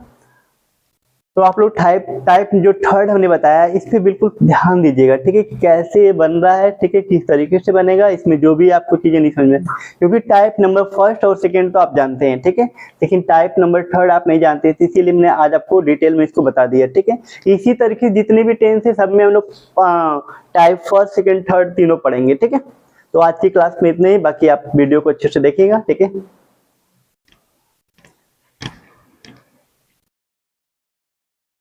तो आप लोग टाइप जो थर्ड हमने बताया इस पे बिल्कुल ध्यान दीजिएगा, ठीक है, कैसे ये बन रहा है, ठीक है, किस तरीके से बनेगा, इसमें जो भी आपको चीजें नहीं समझ में, क्योंकि टाइप नंबर फर्स्ट और सेकंड तो आप जानते हैं, ठीक है, लेकिन टाइप नंबर थर्ड आप नहीं जानते थे, इसीलिए मैंने आज आपको डिटेल में इसको बता दिया, ठीक है। इसी तरीके जितने भी टेंस है सब में हम लोग टाइप फर्स्ट सेकेंड थर्ड तीनों पढ़ेंगे, ठीक है। तो आज की क्लास में इतने ही, बाकी आप वीडियो को अच्छे से देखिएगा, ठीक है।